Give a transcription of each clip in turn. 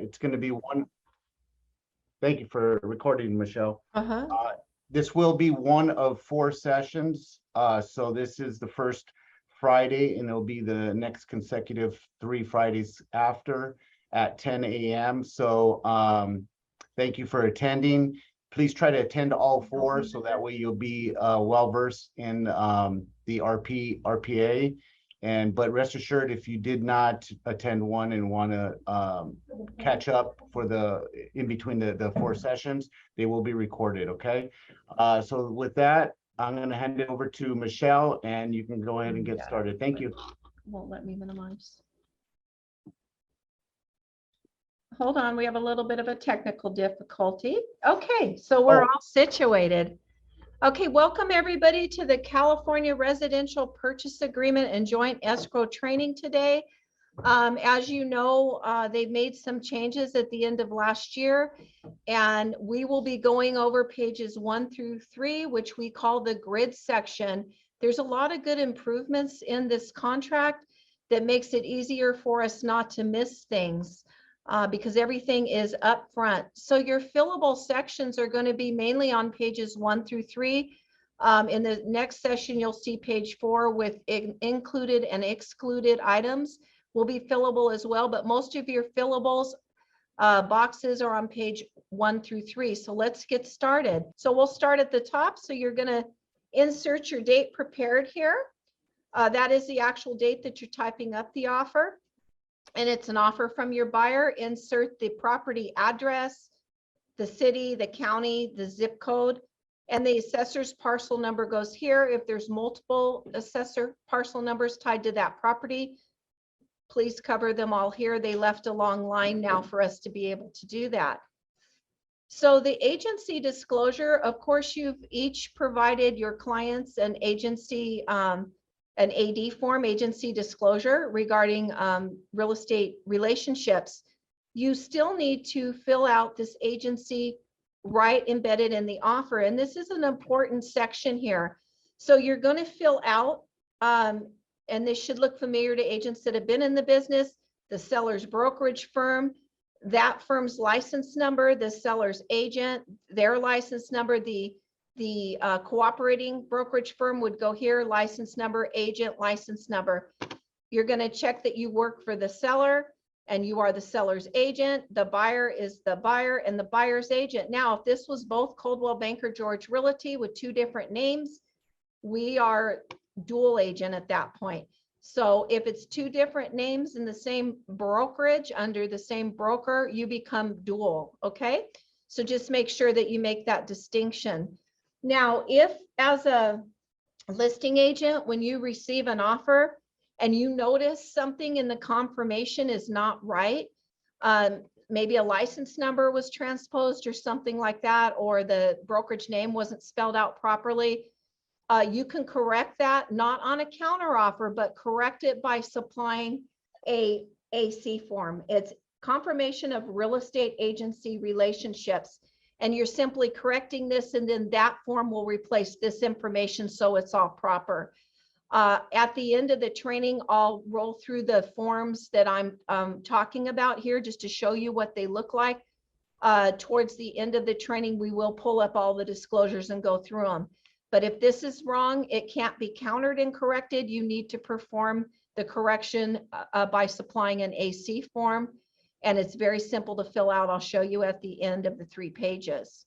It's going to be one. Thank you for recording, Michelle. This will be one of 4 sessions. So this is the first Friday, and it'll be the next consecutive 3 Fridays after at 10 a.m. So thank you for attending. Please try to attend all 4 so that way you'll be well versed in the RPA. But rest assured, if you did not attend one and want to catch up for in between the 4 sessions, they will be recorded. Okay. So with that, I'm going to hand it over to Michelle, and you can go ahead and get started. Thank you. Won't let me minimize. Hold on, we have a little bit of a technical difficulty. Okay, so we're all situated. Okay, welcome everybody to the California Residential Purchase Agreement and Joint Escrow Training today. As you know, they've made some changes at the end of last year, and we will be going over pages 1 through 3, which we call the grid section. There's a lot of good improvements in this contract that makes it easier for us not to miss things. Because everything is up front. So your fillable sections are going to be mainly on pages 1 through 3. In the next session, you'll see page 4 with included and excluded items will be fillable as well. But most of your fillables boxes are on page 1 through 3. So let's get started. So we'll start at the top. So you're going to insert your date prepared here. That is the actual date that you're typing up the offer. And it's an offer from your buyer. Insert the property address, the city, the county, the zip code, and the assessor's parcel number goes here. If there's multiple assessor parcel numbers tied to that property, please cover them all here. They left a long line now for us to be able to do that. So the agency disclosure, of course, you've each provided your clients an agency an AD form, agency disclosure regarding real estate relationships. You still need to fill out this agency right embedded in the offer. And this is an important section here. So you're going to fill out, and this should look familiar to agents that have been in the business, the seller's brokerage firm, that firm's license number, the seller's agent, their license number, the cooperating brokerage firm would go here, license number, agent, license number. You're going to check that you work for the seller and you are the seller's agent. The buyer is the buyer and the buyer's agent. Now, if this was both Coldwell Banker George Realty with 2 different names, we are dual agent at that point. So if it's 2 different names in the same brokerage under the same broker, you become dual. Okay. So just make sure that you make that distinction. Now, if as a listing agent, when you receive an offer and you notice something in the confirmation is not right, maybe a license number was transposed or something like that, or the brokerage name wasn't spelled out properly, you can correct that, not on a counter offer, but correct it by supplying a AC form. It's confirmation of real estate agency relationships. And you're simply correcting this, and then that form will replace this information so it's all proper. At the end of the training, I'll roll through the forms that I'm talking about here just to show you what they look like. Towards the end of the training, we will pull up all the disclosures and go through them. But if this is wrong, it can't be countered and corrected. You need to perform the correction by supplying an AC form. And it's very simple to fill out. I'll show you at the end of the 3 pages.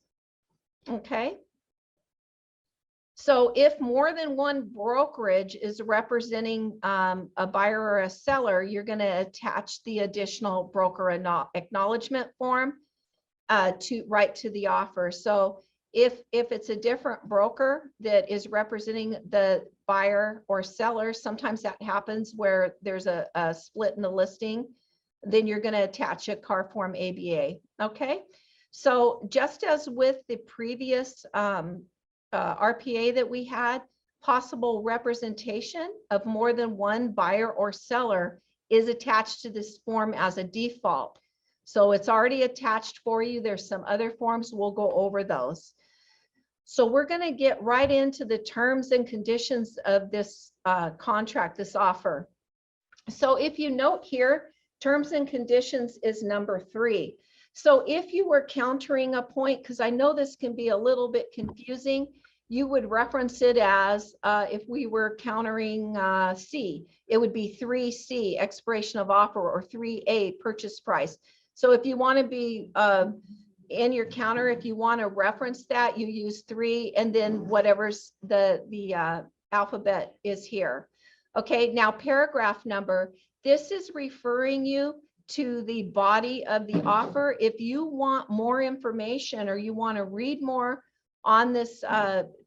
Okay. So if more than one brokerage is representing a buyer or a seller, you're going to attach the additional broker acknowledgement form right to the offer. So if it's a different broker that is representing the buyer or seller, sometimes that happens where there's a split in the listing, then you're going to attach a CAR form ABA. Okay. So just as with the previous RPA that we had, possible representation of more than one buyer or seller is attached to this form as a default. So it's already attached for you. There's some other forms. We'll go over those. So we're going to get right into the terms and conditions of this contract, this offer. So if you note here, Terms and conditions is number 3. So if you were countering a point, because I know this can be a little bit confusing, you would reference it as, if we were countering C, it would be 3C, expiration of offer, or 3A, purchase price. So if you want to be in your counter, if you want to reference that, you use 3 and then whatever's the alphabet is here. Okay, now paragraph number, this is referring you to the body of the offer. If you want more information or you want to read more on this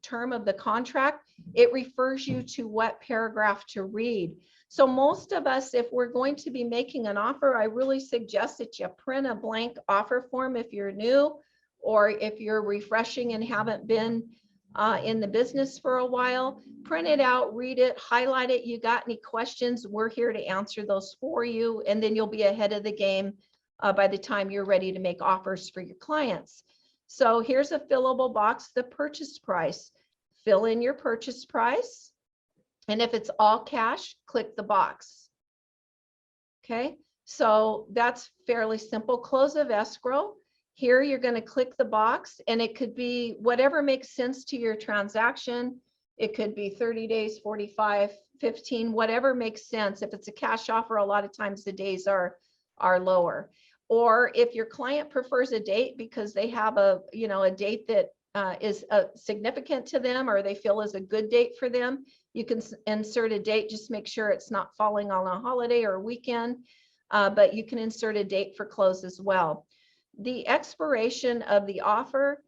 term of the contract, it refers you to what paragraph to read. So most of us, if we're going to be making an offer, I really suggest that you print a blank offer form if you're new, or if you're refreshing and haven't been in the business for a while. Print it out, read it, highlight it. You got any questions, we're here to answer those for you, and then you'll be ahead of the game by the time you're ready to make offers for your clients. So here's a fillable box, the purchase price. Fill in your purchase price, and if it's all cash, click the box. Okay, so that's fairly simple. Close of escrow. Here you're going to click the box, and it could be whatever makes sense to your transaction. It could be 30 days, 45, 15, whatever makes sense. If it's a cash offer, a lot of times the days are lower. Or if your client prefers a date because they have a date that is significant to them, or they feel is a good date for them, you can insert a date. Just make sure it's not falling on a holiday or a weekend, but you can insert a date for close as well. The expiration of the offer,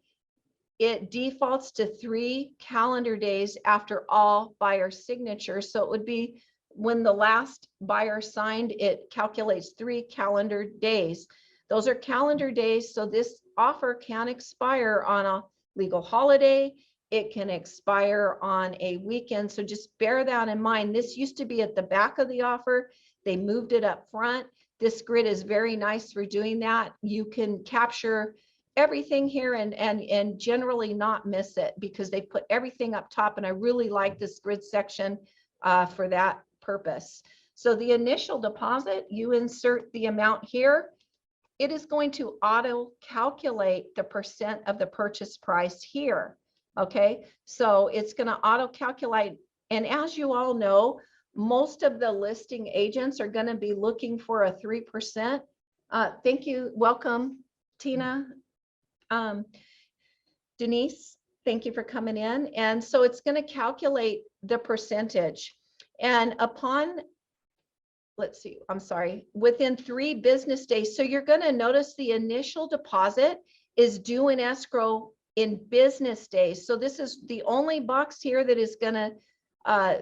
it defaults to 3 calendar days after all buyer signatures. So it would be when the last buyer signed, it calculates 3 calendar days. Those are calendar days. So this offer can expire on a legal holiday. It can expire on a weekend. So just bear that in mind. This used to be at the back of the offer. They moved it up front. This grid is very nice for doing that. You can capture everything here and generally not miss it because they put everything up top. And I really like this grid section for that purpose. So the initial deposit, you insert the amount here. It is going to auto calculate the percent of the purchase price here. Okay, so it's going to auto calculate. And as you all know, most of the listing agents are going to be looking for a 3%. Thank you. Welcome, Tina. Denise, thank you for coming in. And so it's going to calculate the percentage. And upon, let's see, I'm sorry, within 3 business days. So you're going to notice the initial deposit is due in escrow in business days. So this is the only box here that is going to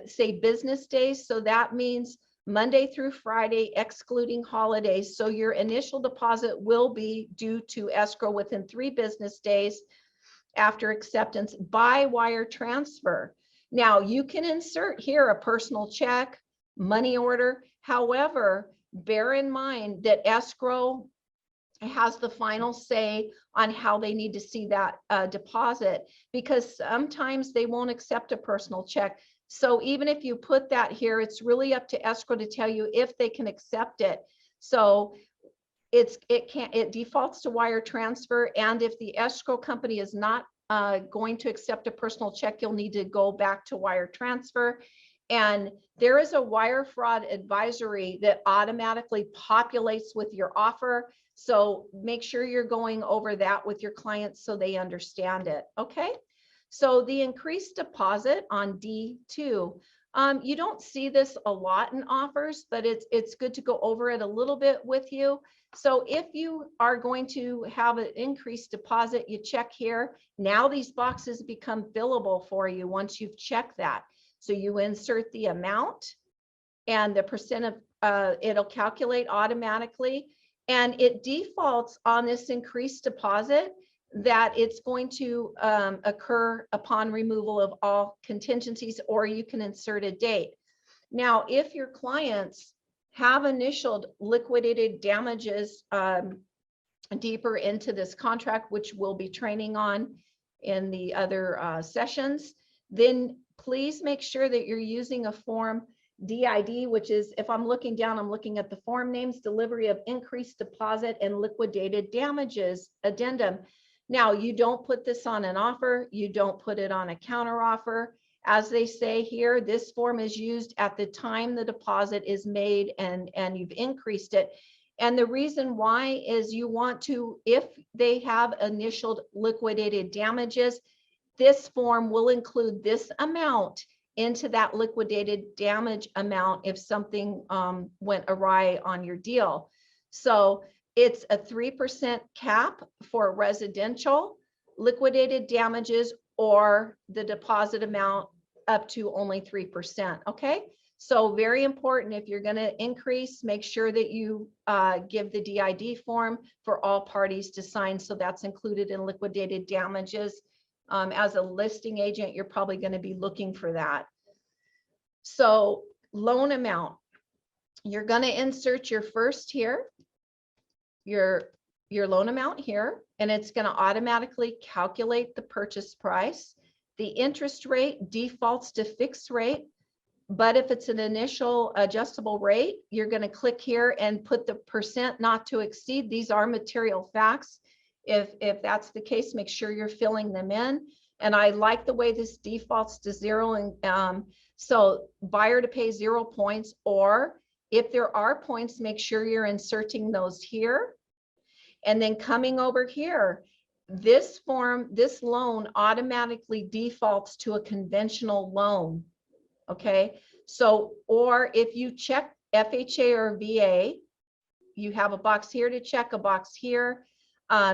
say business days. So that means Monday through Friday, excluding holidays. So your initial deposit will be due to escrow within 3 business days after acceptance by wire transfer. Now you can insert here a personal check, money order. However, bear in mind that escrow has the final say on how they need to see that deposit, because sometimes they won't accept a personal check. So even if you put that here, it's really up to escrow to tell you if they can accept it. So it defaults to wire transfer. And if the escrow company is not going to accept a personal check, you'll need to go back to wire transfer. And there is a wire fraud advisory that automatically populates with your offer. So make sure you're going over that with your clients so they understand it. Okay. So the increased deposit on D2, you don't see this a lot in offers, but it's good to go over it a little bit with you. So if you are going to have an increased deposit, you check here. Now these boxes become fillable for you once you've checked that. So you insert the amount and the percent of, it'll calculate automatically. And it defaults on this increased deposit that it's going to occur upon removal of all contingencies, or you can insert a date. Now, if your clients have initialed liquidated damages deeper into this contract, which we'll be training on in the other sessions, then please make sure that you're using a form DID, which is, if I'm looking down, I'm looking at the form names, delivery of increased deposit and liquidated damages addendum. Now, you don't put this on an offer. You don't put it on a counter offer. As they say here, this form is used at the time the deposit is made and you've increased it. And the reason why is you want to, if they have initial liquidated damages, this form will include this amount into that liquidated damage amount if something went awry on your deal. So it's a 3% cap for residential liquidated damages or the deposit amount up to only 3%. Okay. So very important, if you're going to increase, make sure that you give the DID form for all parties to sign. So that's included in liquidated damages. As a listing agent, you're probably going to be looking for that. So loan amount, you're going to insert your first here, your loan amount here, and it's going to automatically calculate the purchase price. The interest rate defaults to fixed rate. But if it's an initial adjustable rate, you're going to click here and put the percent not to exceed. These are material facts. If that's the case, make sure you're filling them in. And I like the way this defaults to 0. And so buyer to pay 0 points, or if there are points, make sure you're inserting those here. And then coming over here, this form, this loan automatically defaults to a conventional loan. Okay, so, or if you check FHA or VA, you have a box here to check, a box here.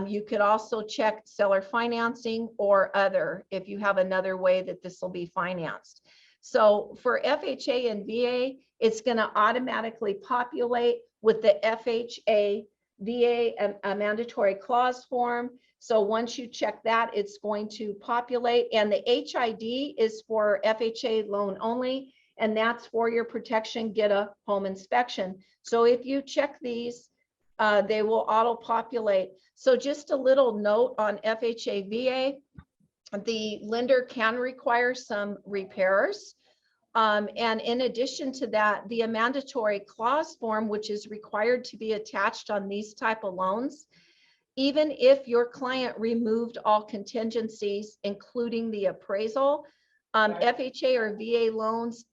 You could also check seller financing or other if you have another way that this will be financed. So for FHA and VA, it's going to automatically populate with the FHA VA a mandatory clause form. So once you check that, it's going to populate, and the HID is for FHA loan only, and that's for your protection, get a home inspection. So if you check these, they will auto populate. So just a little note on FHA VA, the lender can require some repairs. And in addition to that, the mandatory clause form, which is required to be attached on these type of loans, even if your client removed all contingencies, including the appraisal, FHA or VA loans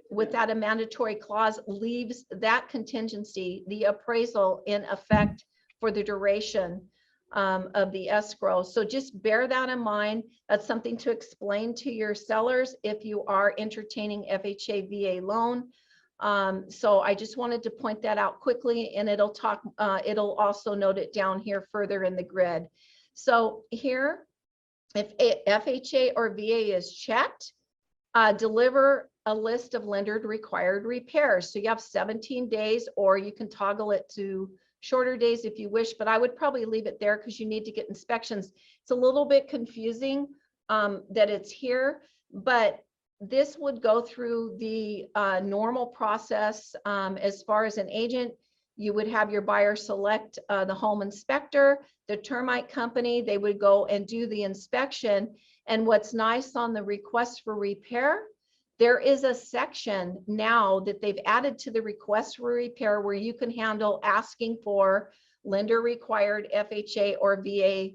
without a mandatory clause leaves that contingency, the appraisal, in effect for the duration of the escrow. So just bear that in mind. That's something to explain to your sellers if you are entertaining FHA VA loan. So I just wanted to point that out quickly, and it'll also note it down here further in the grid. So here, if FHA or VA is checked, deliver a list of lender required repairs. So you have 17 days, or you can toggle it to shorter days if you wish, but I would probably leave it there because you need to get inspections. It's a little bit confusing that it's here, but this would go through the normal process. As far as an agent, you would have your buyer select the home inspector, the termite company, they would go and do the inspection. And what's nice on the request for repair, there is a section now that they've added to the request for repair where you can handle asking for lender required FHA or VA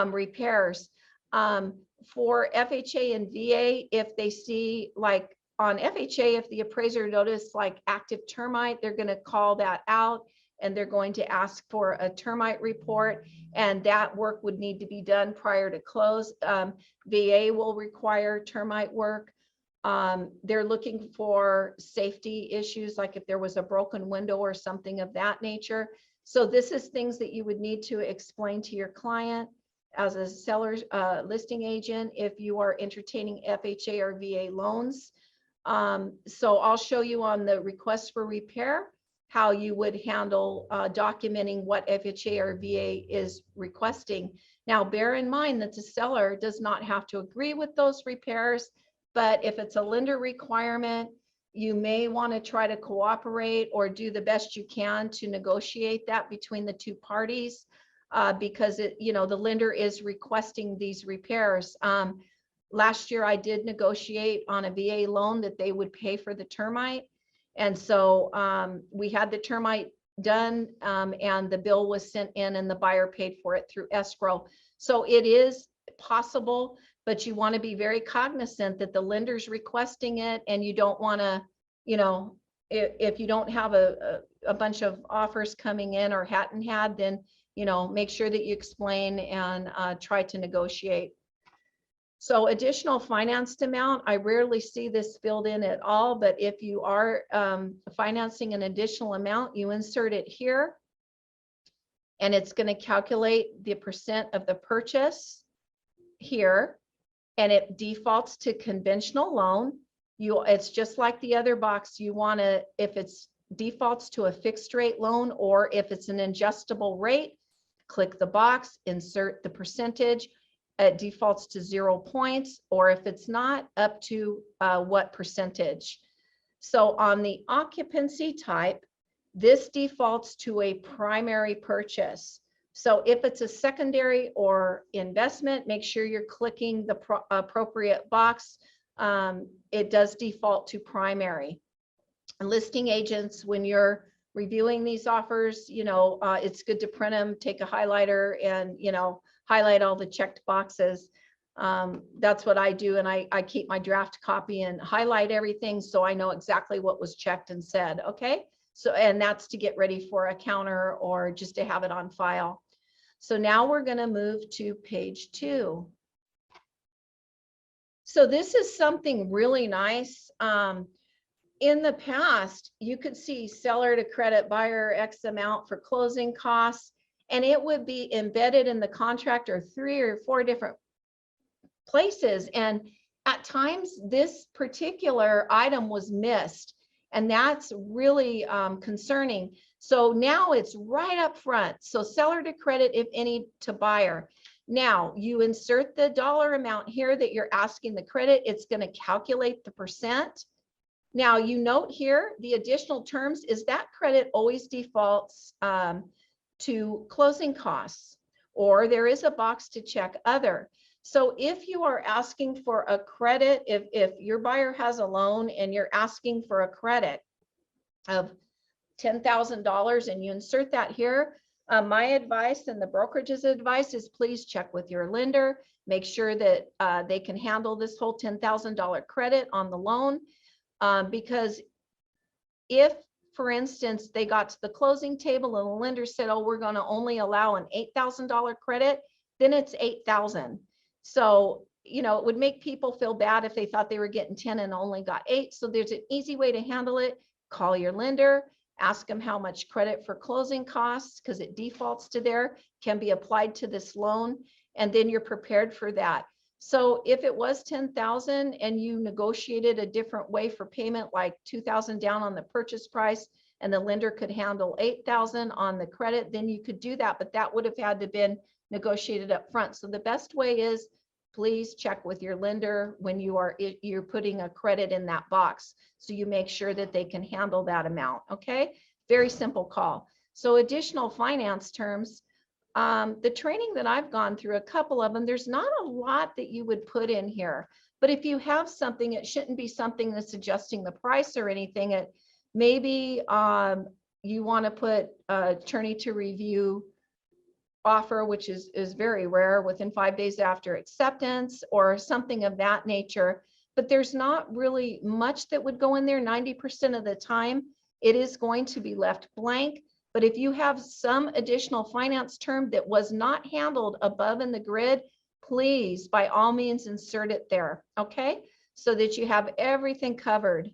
repairs. For FHA and VA, if they see, like on FHA, if the appraiser noticed like active termite, they're going to call that out and they're going to ask for a termite report, and that work would need to be done prior to close. VA will require termite work. They're looking for safety issues, like if there was a broken window or something of that nature. So this is things that you would need to explain to your client as a seller's listing agent if you are entertaining FHA or VA loans. So I'll show you on the request for repair how you would handle documenting what FHA or VA is requesting. Now, bear in mind that the seller does not have to agree with those repairs, but if it's a lender requirement, you may want to try to cooperate or do the best you can to negotiate that between the two parties, because the lender is requesting these repairs. Last year, I did negotiate on a VA loan that they would pay for the termite. And so we had the termite done, and the bill was sent in and the buyer paid for it through escrow. So it is possible, but you want to be very cognizant that the lender's requesting it, and you don't want to, you know, if you don't have a bunch of offers coming in or hadn't had, then, you know, make sure that you explain and try to negotiate. So additional financed amount, I rarely see this filled in at all, but if you are financing an additional amount, you insert it here, and it's going to calculate the percent of the purchase here, and it defaults to conventional loan. It's just like the other box. You want to, if it's defaults to a fixed rate loan, or if it's an adjustable rate, click the box, insert the percentage. It defaults to 0 points, or if it's not, up to what percentage. So on the occupancy type, this defaults to a primary purchase. So if it's a secondary or investment, make sure you're clicking the appropriate box. It does default to primary. And listing agents, when you're reviewing these offers, you know, it's good to print them, take a highlighter, and, you know, highlight all the checked boxes. That's what I do. And I keep my draft copy and highlight everything, so I know exactly what was checked and said. Okay. So, and that's to get ready for a counter or just to have it on file. So now we're going to move to page 2. So this is something really nice. In the past, you could see seller to credit buyer X amount for closing costs, and it would be embedded in the contract or 3 or 4 different places. And at times this particular item was missed, and that's really concerning. So now it's right up front. So seller to credit, if any, to buyer. Now you insert the dollar amount here that you're asking the credit. It's going to calculate the percent. Now you note here, the additional terms is that credit always defaults to closing costs, or there is a box to check other. So if you are asking for a credit, if your buyer has a loan and you're asking for a credit of $10,000 and you insert that here, my advice and the brokerage's advice is please check with your lender, make sure that they can handle this whole $10,000 credit on the loan. Because if, for instance, they got to the closing table and the lender said, oh, we're going to only allow an $8,000 credit, then it's $8,000. So, you know, it would make people feel bad if they thought they were getting 10 and only got 8. So there's an easy way to handle it. Call your lender, ask them how much credit for closing costs, because it defaults to there, can be applied to this loan, and then you're prepared for that. So if it was 10,000 and you negotiated a different way for payment, like 2,000 down on the purchase price, and the lender could handle 8,000 on the credit, then you could do that, but that would have had to been negotiated up front. So the best way is please check with your lender when you're putting a credit in that box, so you make sure that they can handle that amount. Okay, very simple call. So additional finance terms. The training that I've gone through, a couple of them, there's not a lot that you would put in here, but if you have something, it shouldn't be something that's adjusting the price or anything. It maybe you want to put attorney to review offer, which is very rare, within 5 days after acceptance, or something of that nature. But there's not really much that would go in there. 90% of the time it is going to be left blank. But if you have some additional finance term that was not handled above in the grid, please, by all means, insert it there, okay? So that you have everything covered.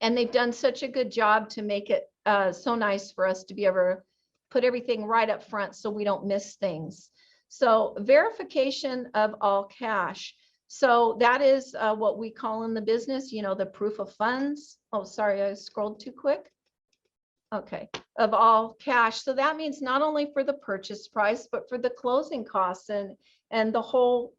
And they've done such a good job to make it so nice for us to be able to put everything right up front so we don't miss things. So verification of all cash. So that is what we call in the business, you know, the proof of funds. Oh, sorry, I scrolled too quick. Okay, of all cash. So that means not only for the purchase price, but for the closing costs and the whole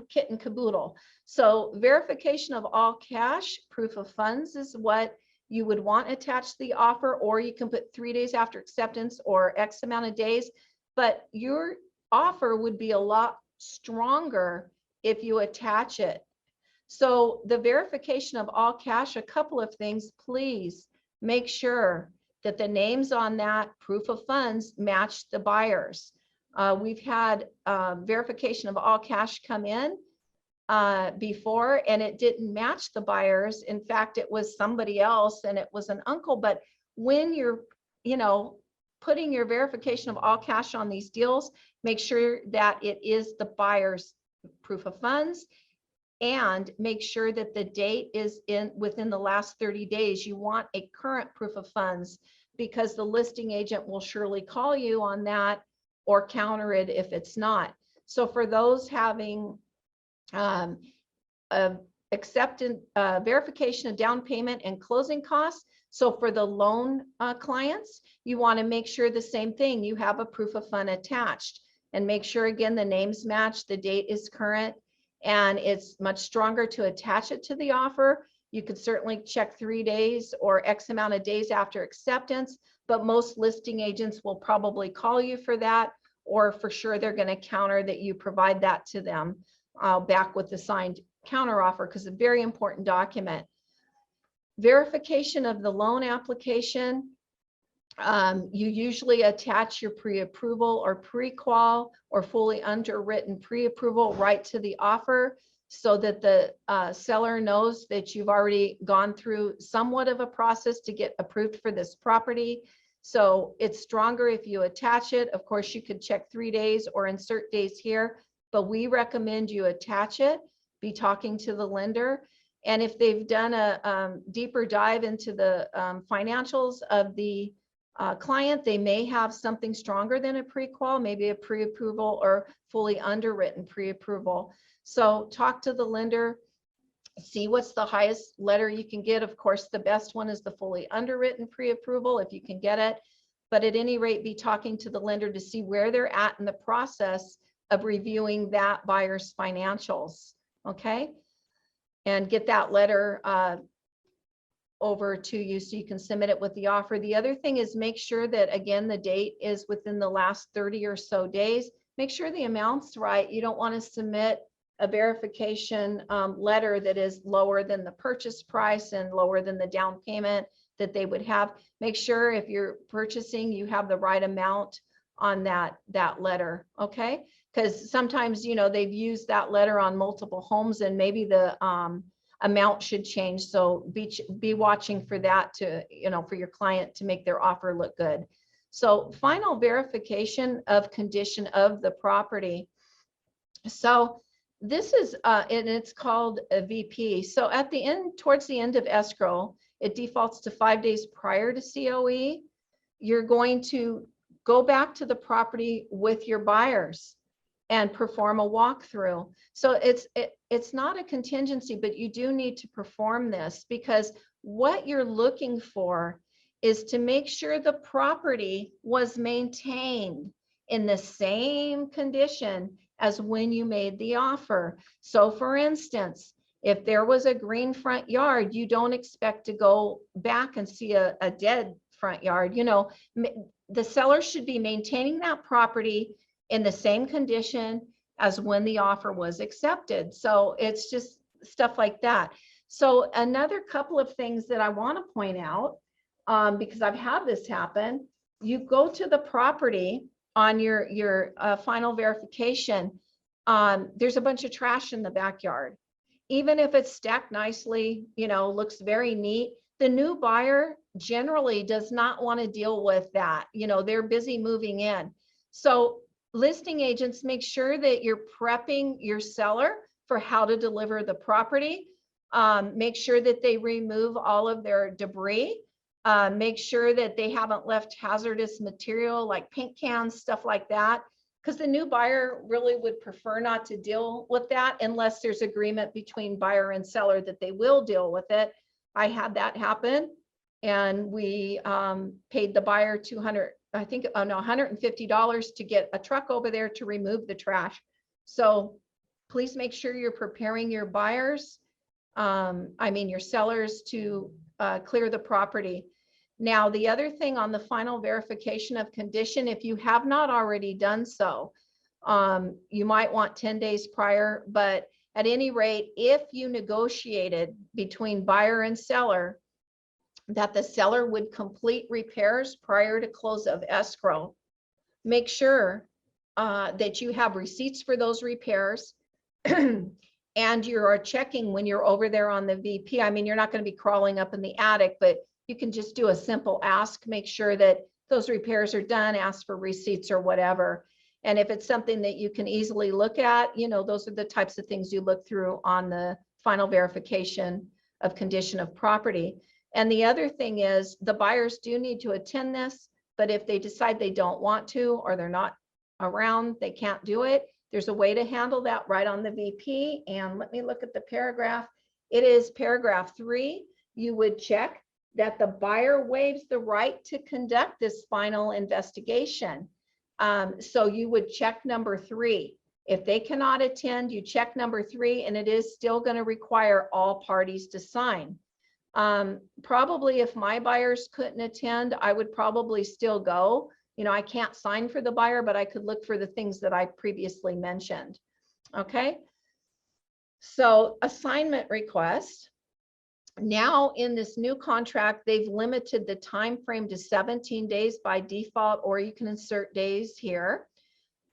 kit and caboodle. So verification of all cash, proof of funds is what you would want attached to the offer, or you can put 3 days after acceptance or X amount of days. But your offer would be a lot stronger if you attach it. So the verification of all cash, a couple of things, please make sure that the names on that proof of funds match the buyers. We've had verification of all cash come in before, and it didn't match the buyers. In fact, it was somebody else and it was an uncle. But when you're, putting your verification of all cash on these deals, make sure that it is the buyer's proof of funds, and make sure that the date is within the last 30 days. You want a current proof of funds, because the listing agent will surely call you on that or counter it if it's not. So for those having verification of down payment and closing costs, so for the loan clients, you want to make sure the same thing, you have a proof of fund attached, and make sure again the names match, the date is current, and it's much stronger to attach it to the offer. You could certainly check 3 days or X amount of days after acceptance, but most listing agents will probably call you for that, or for sure they're going to counter that you provide that to them back with the signed counter offer, because a very important document. Verification of the loan application. You usually attach your pre-approval or pre-qual or fully underwritten pre-approval right to the offer, so that the seller knows that you've already gone through somewhat of a process to get approved for this property. So it's stronger if you attach it. Of course, you could check 3 days or insert days here, but we recommend you attach it, be talking to the lender. And if they've done a deeper dive into the financials of the client, they may have something stronger than a pre-qual, maybe a pre-approval or fully underwritten pre-approval. So talk to the lender, see what's the highest letter you can get. Of course, the best one is the fully underwritten pre-approval if you can get it. But at any rate, be talking to the lender to see where they're at in the process of reviewing that buyer's financials, okay? And get that letter over to you so you can submit it with the offer. The other thing is make sure that, again, the date is within the last 30 or so days. Make sure the amount's right. You don't want to submit a verification letter that is lower than the purchase price and lower than the down payment that they would have. Make sure if you're purchasing, you have the right amount on that letter, okay? Because sometimes, they've used that letter on multiple homes, and maybe the amount should change. So be watching for that to, for your client to make their offer look good. So final verification of condition of the property. So this is, and it's called a VP. So at the end, towards the end of escrow, it defaults to 5 days prior to COE. You're going to go back to the property with your buyers and perform a walkthrough. So it's not a contingency, but you do need to perform this, because what you're looking for is to make sure the property was maintained in the same condition as when you made the offer. So for instance, if there was a green front yard, you don't expect to go back and see a dead front yard. The seller should be maintaining that property in the same condition as when the offer was accepted. So it's just stuff like that. So another couple of things that I want to point out, because I've had this happen, you go to the property on your final verification, there's a bunch of trash in the backyard. Even if it's stacked nicely, looks very neat, the new buyer generally does not want to deal with that. They're busy moving in. So listing agents, make sure that you're prepping your seller for how to deliver the property. Make sure that they remove all of their debris. Make sure that they haven't left hazardous material like paint cans, stuff like that, because the new buyer really would prefer not to deal with that unless there's agreement between buyer and seller that they will deal with it. I had that happen, and we paid the buyer $150 to get a truck over there to remove the trash. So please make sure you're preparing your buyers, your sellers, to clear the property. Now, the other thing on the final verification of condition, if you have not already done so, you might want 10 days prior, but At any rate, if you negotiated between buyer and seller that the seller would complete repairs prior to close of escrow, make sure that you have receipts for those repairs and you are checking when you're over there on the VP. I mean, you're not going to be crawling up in the attic, but you can just do a simple ask, make sure that those repairs are done, ask for receipts or whatever. And if it's something that you can easily look at, you know, those are the types of things you look through on the final verification of condition of property. And the other thing is the buyers do need to attend this, but if they decide they don't want to, or they're not around, they can't do it, there's a way to handle that right on the VP. And let me look at the paragraph. It is paragraph 3. You would check that the buyer waives the right to conduct this final investigation. So you would check number 3. If they cannot attend, you check number 3, and it is still going to require all parties to sign. Probably if my buyers couldn't attend, I would probably still go. You know, I can't sign for the buyer, but I could look for the things that I previously mentioned. Okay. So assignment request. Now in this new contract, they've limited the time frame to 17 days by default, or you can insert days here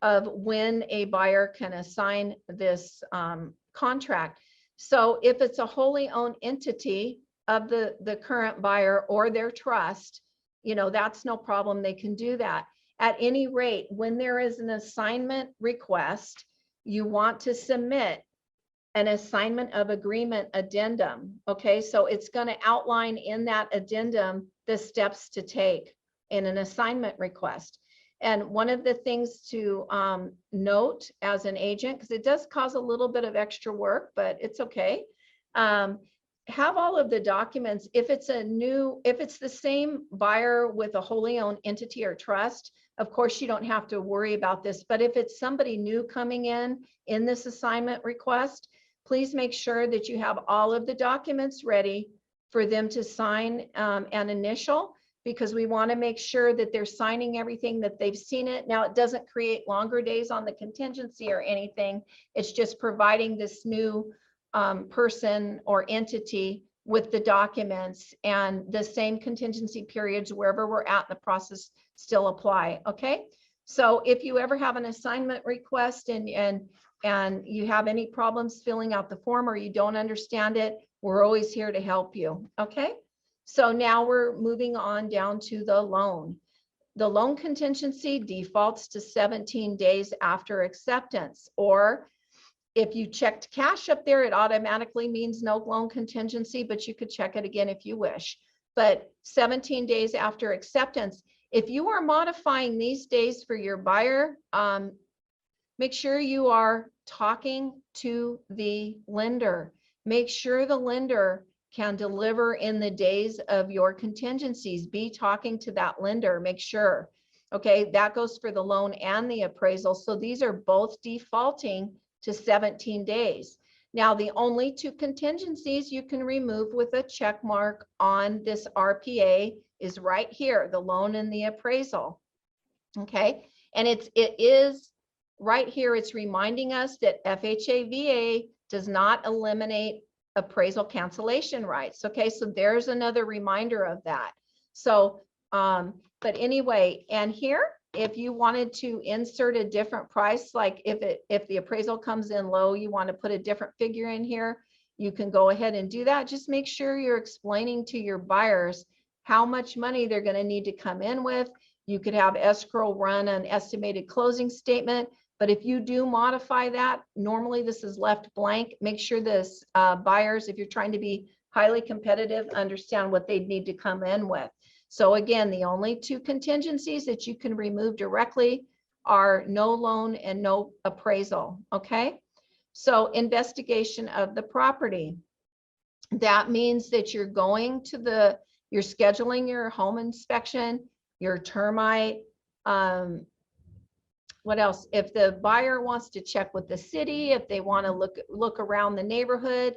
of when a buyer can assign this contract. So if it's a wholly owned entity of the current buyer or their trust, you know, that's no problem. They can do that. At any rate, when there is an assignment request, you want to submit an assignment of agreement addendum. Okay, so it's going to outline in that addendum the steps to take in an assignment request. And one of the things to note as an agent, because it does cause a little bit of extra work, but it's okay. Have all of the documents. If it's the same buyer with a wholly owned entity or trust, of course you don't have to worry about this. But if it's somebody new coming in this assignment request, please make sure that you have all of the documents ready for them to sign and initial, because we want to make sure that they're signing everything, that they've seen it. Now, it doesn't create longer days on the contingency or anything. It's just providing this new person or entity with the documents, and the same contingency periods wherever we're at in the process still apply. Okay, so if you ever have an assignment request and you have any problems filling out the form or you don't understand it, we're always here to help you. Okay, so now we're moving on down to the loan. The loan contingency defaults to 17 days after acceptance, or if you checked cash up there, it automatically means no loan contingency, but you could check it again if you wish. But 17 days after acceptance, if you are modifying these days for your buyer, make sure you are talking to the lender. Make sure the lender can deliver in the days of your contingencies. Be talking to that lender, make sure. Okay, that goes for the loan and the appraisal. So these are both defaulting to 17 days. Now, the only two contingencies you can remove with a check mark on this RPA is right here, the loan and the appraisal. Okay, and it is right here, it's reminding us that FHA VA does not eliminate appraisal cancellation rights. Okay, so there's another reminder of that. So, but anyway, and here, if you wanted to insert a different price, like if the appraisal comes in low, you want to put a different figure in here, you can go ahead and do that. Just make sure you're explaining to your buyers how much money they're going to need to come in with. You could have escrow run an estimated closing statement, but if you do modify that, normally this is left blank. Make sure this buyers, if you're trying to be highly competitive, understand what they need to come in with. So again, the only two contingencies that you can remove directly are no loan and no appraisal. Okay, so investigation of the property. That means that you're going to you're scheduling your home inspection, your termite, what else? If the buyer wants to check with the city, if they want to look around the neighborhood,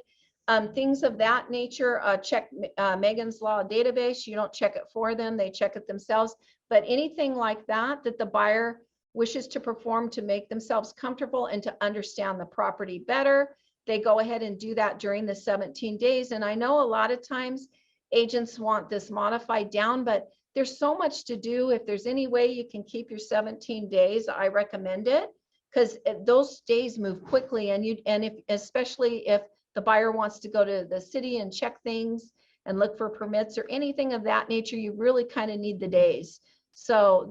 things of that nature, check Megan's Law database. You don't check it for them, they check it themselves. But anything like that the buyer wishes to perform to make themselves comfortable and to understand the property better, they go ahead and do that during the 17 days. And I know a lot of times agents want this modified down, but there's so much to do. If there's any way you can keep your 17 days, I recommend it, because those days move quickly. And if especially if the buyer wants to go to the city and check things and look for permits or anything of that nature, you really kind of need the days. So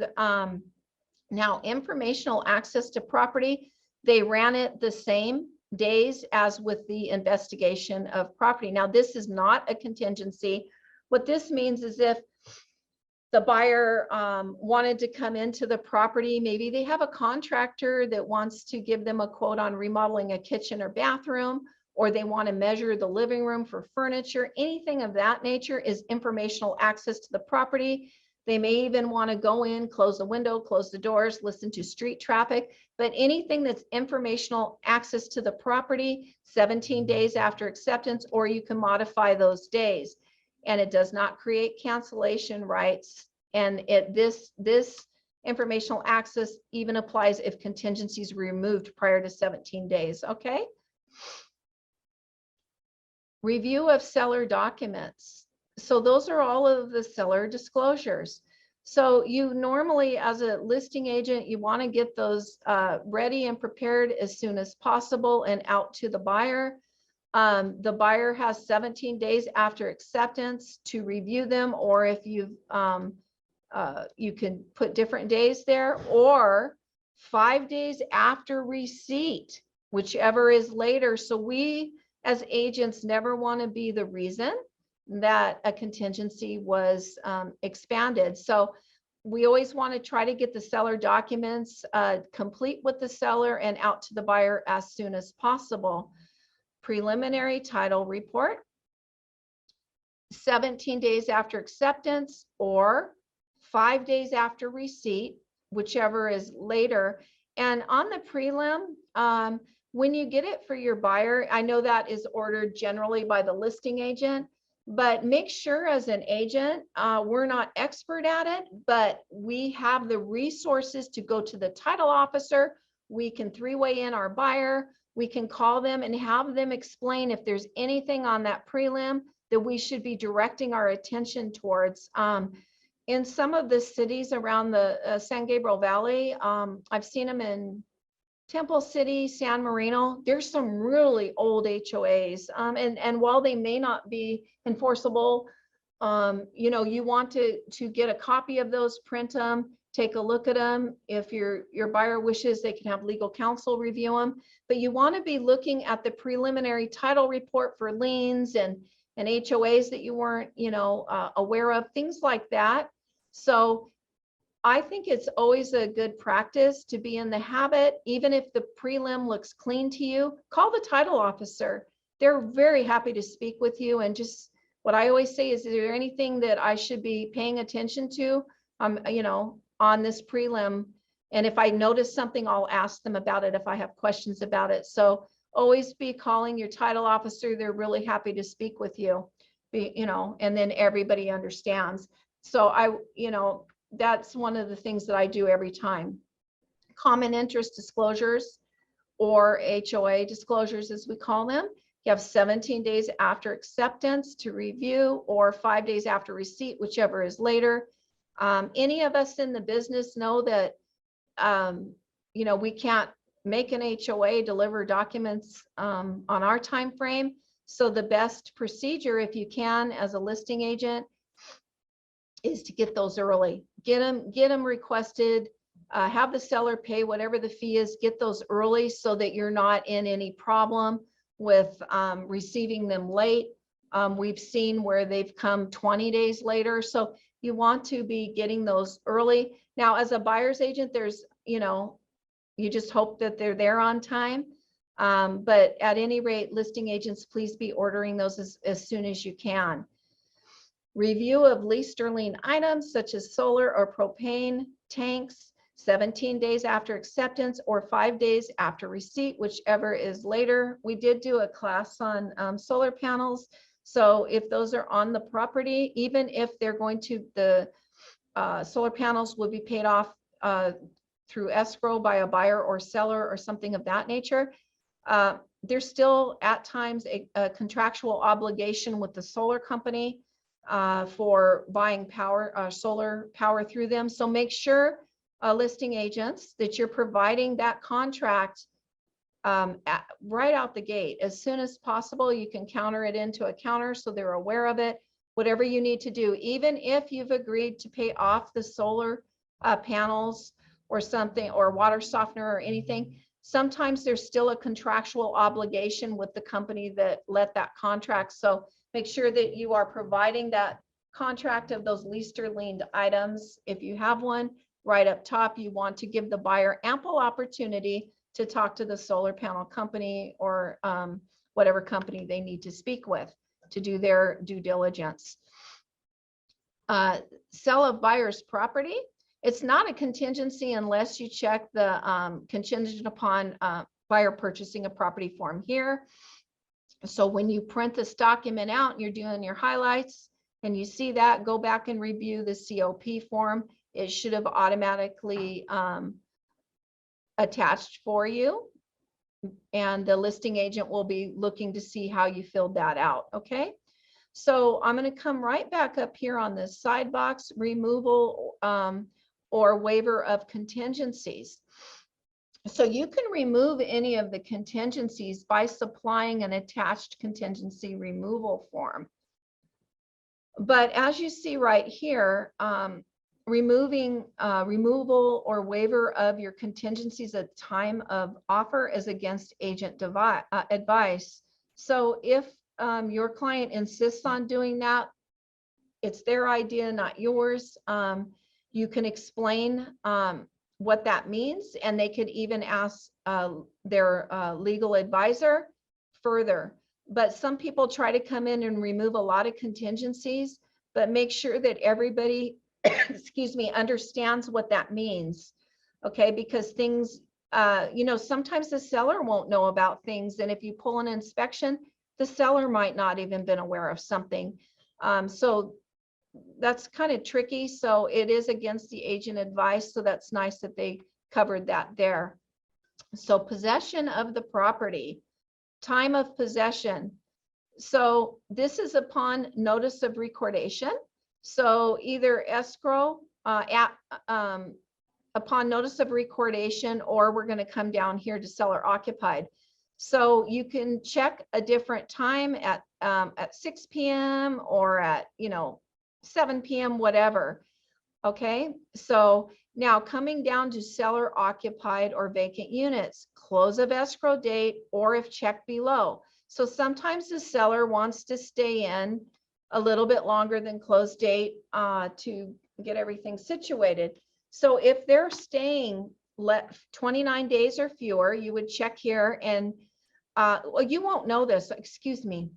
now informational access to property, they ran it the same days as with the investigation of property. Now, this is not a contingency. What this means is if the buyer wanted to come into the property, maybe they have a contractor that wants to give them a quote on remodeling a kitchen or bathroom, or they want to measure the living room for furniture, anything of that nature is informational access to the property. They may even want to go in, close the window, close the doors, listen to street traffic, but anything that's informational access to the property, 17 days after acceptance, or you can modify those days. And it does not create cancellation rights. And this informational access even applies if contingencies were removed prior to 17 days, okay? Review of seller documents. So those are all of the seller disclosures. So you normally, as a listing agent, you want to get those ready and prepared as soon as possible and out to the buyer. The buyer has 17 days after acceptance to review them, or if you've you can put different days there, or 5 days after receipt, whichever is later. So we as agents never want to be the reason that a contingency was expanded. So we always want to try to get the seller documents complete with the seller and out to the buyer as soon as possible. Preliminary title report, 17 days after acceptance or 5 days after receipt, whichever is later. And on the prelim, when you get it for your buyer, I know that is ordered generally by the listing agent, but make sure as an agent, we're not expert at it, but we have the resources to go to the title officer. We can three-way in our buyer. We can call them and have them explain if there's anything on that prelim that we should be directing our attention towards. In some of the cities around the San Gabriel Valley, I've seen them in Temple City, San Marino, there's some really old HOAs. And while they may not be enforceable, you know, you want to get a copy of those, print them, take a look at them. If your buyer wishes, they can have legal counsel review them. But you want to be looking at the preliminary title report for liens and HOAs that you weren't, you know, aware of, things like that. So I think it's always a good practice to be in the habit, even if the prelim looks clean to you, call the title officer. They're very happy to speak with you. And just what I always say is there anything that I should be paying attention to, you know, on this prelim? And if I notice something, I'll ask them about it if I have questions about it. So always be calling your title officer. They're really happy to speak with you, you know, and then everybody understands. So you know, that's one of the things that I do every time. Common interest disclosures, or HOA disclosures as we call them. You have 17 days after acceptance to review, or 5 days after receipt, whichever is later. Any of us in the business know that, you know, we can't make an HOA deliver documents on our time frame. So the best procedure, if you can, as a listing agent, is to get those early. Get them requested, have the seller pay whatever the fee is, get those early so that you're not in any problem with receiving them late. We've seen where they've come 20 days later. So you want to be getting those early. Now, as a buyer's agent, there's, you know, you just hope that they're there on time. But at any rate, listing agents, please be ordering those as soon as you can. Review of leased or lien items such as solar or propane tanks, 17 days after acceptance or 5 days after receipt, whichever is later. We did do a class on solar panels. So if those are on the property, even if they're going to, the solar panels will be paid off through escrow by a buyer or seller or something of that nature. there's still at times a contractual obligation with the solar company for buying power, solar power through them. So make sure, listing agents, that you're providing that contract right out the gate. As soon as possible, you can counter it into a counter so they're aware of it. Whatever you need to do, even if you've agreed to pay off the solar panels or something, or water softener or anything, sometimes there's still a contractual obligation with the company that let that contract. So make sure that you are providing that contract of those leased or liened items. If you have one right up top, you want to give the buyer ample opportunity to talk to the solar panel company or whatever company they need to speak with to do their due diligence. Sale of buyer's property. It's not a contingency unless you check the contingent upon buyer purchasing a property form here. So when you print this document out and you're doing your highlights and you see that, go back and review the COP form. It should have automatically attached for you, and the listing agent will be looking to see how you filled that out. Okay, so I'm going to come right back up here on this side box, removal or waiver of contingencies. So you can remove any of the contingencies by supplying an attached contingency removal form. But as you see right here, removal or waiver of your contingencies at time of offer is against agent advice. So if your client insists on doing that, it's their idea, not yours. You can explain what that means, and they could even ask their legal advisor further. But some people try to come in and remove a lot of contingencies, but make sure that everybody excuse me, understands what that means. Okay, because things, you know, sometimes the seller won't know about things, and if you pull an inspection, the seller might not even been aware of something. So that's kind of tricky. So it is against the agent advice. So that's nice that they covered that there. So possession of the property, time of possession. So this is upon notice of recordation. So either escrow upon notice of recordation, or we're going to come down here to seller occupied. So you can check a different time at 6 p.m. or at 7 p.m. whatever. Okay, so now coming down to seller occupied or vacant units, close of escrow date, or if checked below. So sometimes the seller wants to stay in a little bit longer than close date to get everything situated. So if they're staying 29 days or fewer, you would check here, and well, you won't know this, excuse me.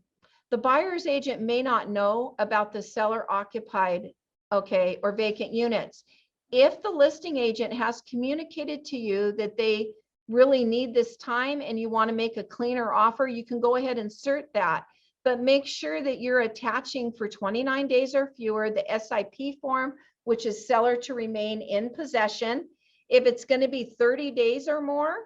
The buyer's agent may not know about the seller occupied, okay, or vacant units. If the listing agent has communicated to you that they really need this time and you want to make a cleaner offer, you can go ahead and insert that. But make sure that you're attaching for 29 days or fewer the SIP form, which is seller to remain in possession. If it's going to be 30 days or more,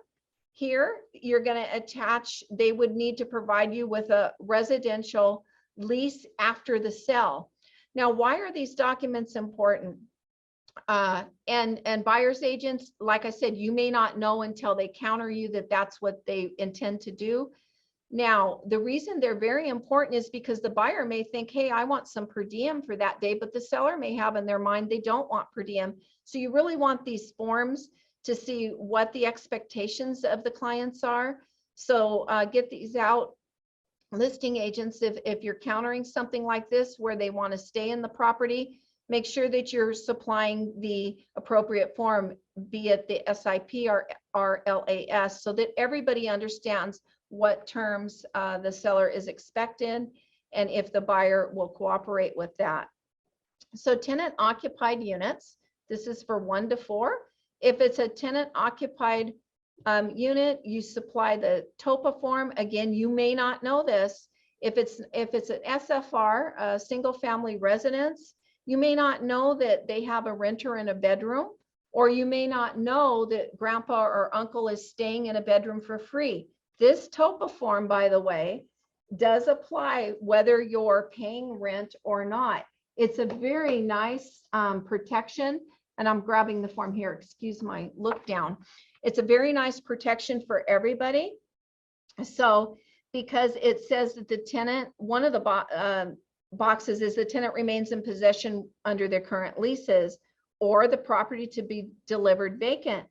here you're going to attach, they would need to provide you with a residential lease after the sale. Now, why are these documents important? And buyer's agents, like I said, you may not know until they counter you that that's what they intend to do. Now, the reason they're very important is because the buyer may think, hey, I want some per diem for that day, but the seller may have in their mind they don't want per diem. So you really want these forms to see what the expectations of the clients are. So get these out. Listing agents, if you're countering something like this where they want to stay in the property, make sure that you're supplying the appropriate form, be it the SIP or LAS, so that everybody understands what terms the seller is expecting and if the buyer will cooperate with that. So tenant occupied units, this is for 1 to 4. If it's a tenant occupied unit, you supply the TOPA form. Again, you may not know this. If it's an SFR, a single family residence, you may not know that they have a renter in a bedroom, or you may not know that grandpa or uncle is staying in a bedroom for free. This TOPA form, by the way, does apply whether you're paying rent or not. It's a very nice protection, and I'm grabbing the form here, excuse my look down. It's a very nice protection for everybody. So because it says that the tenant, one of the boxes is the tenant remains in possession under their current leases or the property to be delivered vacant.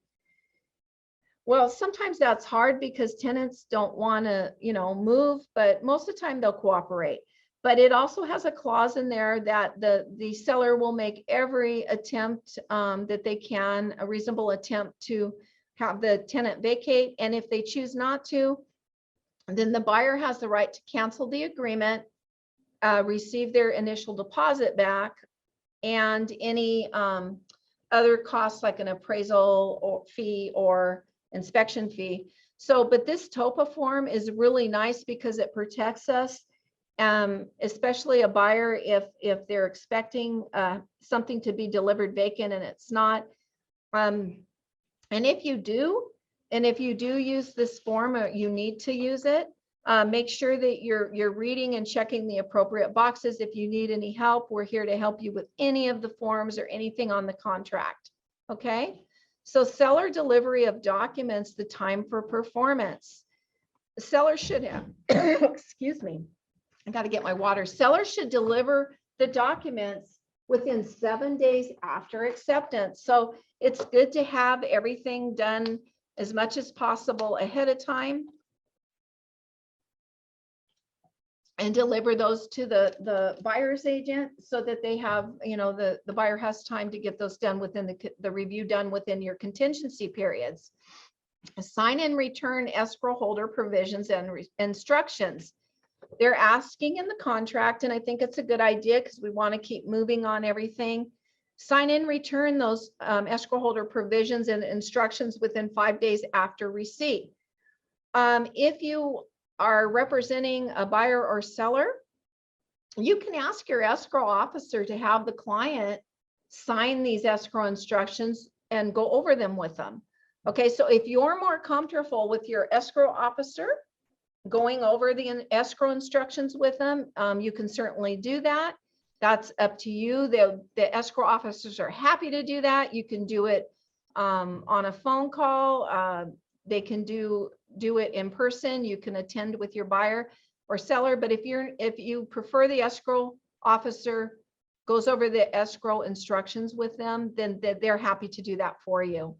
Well, sometimes that's hard because tenants don't want to, move, but most of the time they'll cooperate. But it also has a clause in there that the seller will make every attempt that they can, a reasonable attempt to have the tenant vacate. And if they choose not to, then the buyer has the right to cancel the agreement, receive their initial deposit back, and any other costs like an appraisal or fee or inspection fee. So, but this TOPA form is really nice because it protects us, especially a buyer if they're expecting something to be delivered vacant and it's not. And if you do use this form, or you need to use it, make sure that you're reading and checking the appropriate boxes. If you need any help, we're here to help you with any of the forms or anything on the contract. Okay. So seller delivery of documents, the time for performance. The seller should have, excuse me, I got to get my water. Seller should deliver the documents within 7 days after acceptance. So it's good to have everything done as much as possible ahead of time and deliver those to the buyer's agent so that they have, the buyer has time to get those done within the review done within your contingency periods. Sign and return escrow holder provisions and instructions. They're asking in the contract, and I think it's a good idea because we want to keep moving on everything. Sign and return those escrow holder provisions and instructions within 5 days after receipt. If you are representing a buyer or seller, you can ask your escrow officer to have the client sign these escrow instructions and go over them with them. Okay, so if you're more comfortable with your escrow officer going over the escrow instructions with them, you can certainly do that. That's up to you. The escrow officers are happy to do that. You can do it on a phone call. They can do it in person. You can attend with your buyer or seller. But if you prefer the escrow officer goes over the escrow instructions with them, then they're happy to do that for you.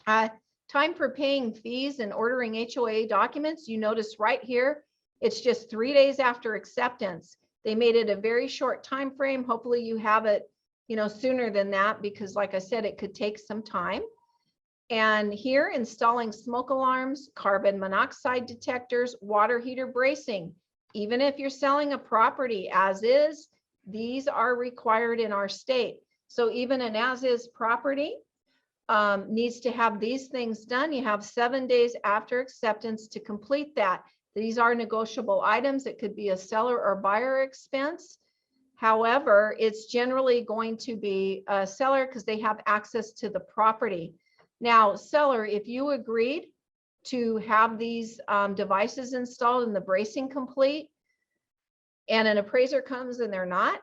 Time for paying fees and ordering HOA documents. You notice right here, it's just 3 days after acceptance. They made it a very short time frame. Hopefully you have it, sooner than that, because like I said, it could take some time. And here, installing smoke alarms, carbon monoxide detectors, water heater bracing. Even if you're selling a property as is, these are required in our state. So even an as is property needs to have these things done. You have 7 days after acceptance to complete that. These are negotiable items. It could be a seller or buyer expense. However, it's generally going to be a seller because they have access to the property. Now, seller, if you agreed to have these devices installed and the bracing complete, and an appraiser comes and they're not,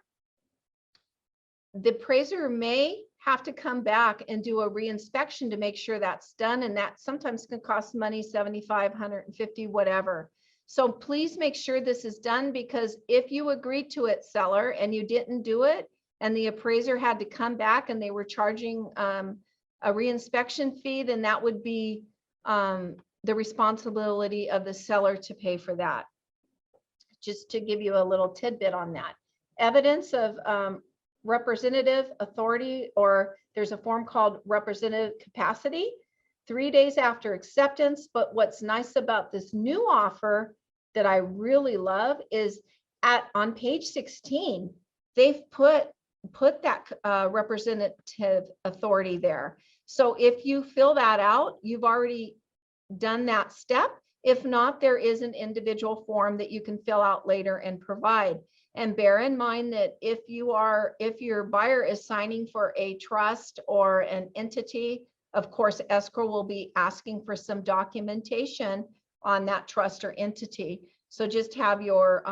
the appraiser may have to come back and do a reinspection to make sure that's done. And that sometimes can cost money, 75, 150, whatever. So please make sure this is done, because if you agreed to it, seller, and you didn't do it, and the appraiser had to come back and they were charging a reinspection fee, then that would be the responsibility of the seller to pay for that. Just to give you a little tidbit on that. Evidence of representative authority, or there's a form called representative capacity, 3 days after acceptance. But what's nice about this new offer that I really love is on page 16, they've put that representative authority there. So if you fill that out, you've already done that step. If not, there is an individual form that you can fill out later and provide. And bear in mind that if your buyer is signing for a trust or an entity, of course, escrow will be asking for some documentation on that trust or entity. So just have your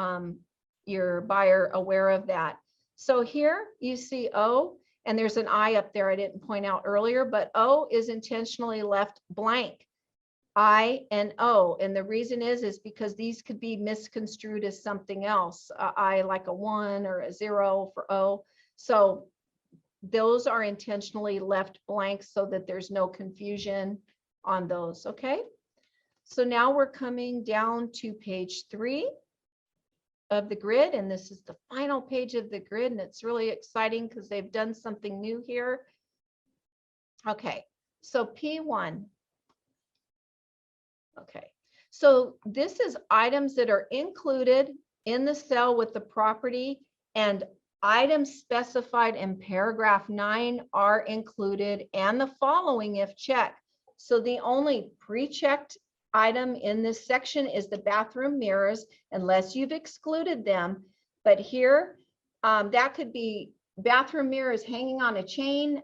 buyer aware of that. So here you see O, and there's an I up there I didn't point out earlier, but O is intentionally left blank. I and O, and the reason is because these could be misconstrued as something else. I like a 1 or a 0 for O. So those are intentionally left blank so that there's no confusion on those. Okay. So now we're coming down to page 3 of the grid, and this is the final page of the grid, and it's really exciting because they've done something new here. Okay, so P1. Okay, so this is items that are included in the cell with the property, and items specified in paragraph 9 are included, and the following if checked. So the only pre-checked item in this section is the bathroom mirrors, unless you've excluded them. But here, that could be bathroom mirrors hanging on a chain,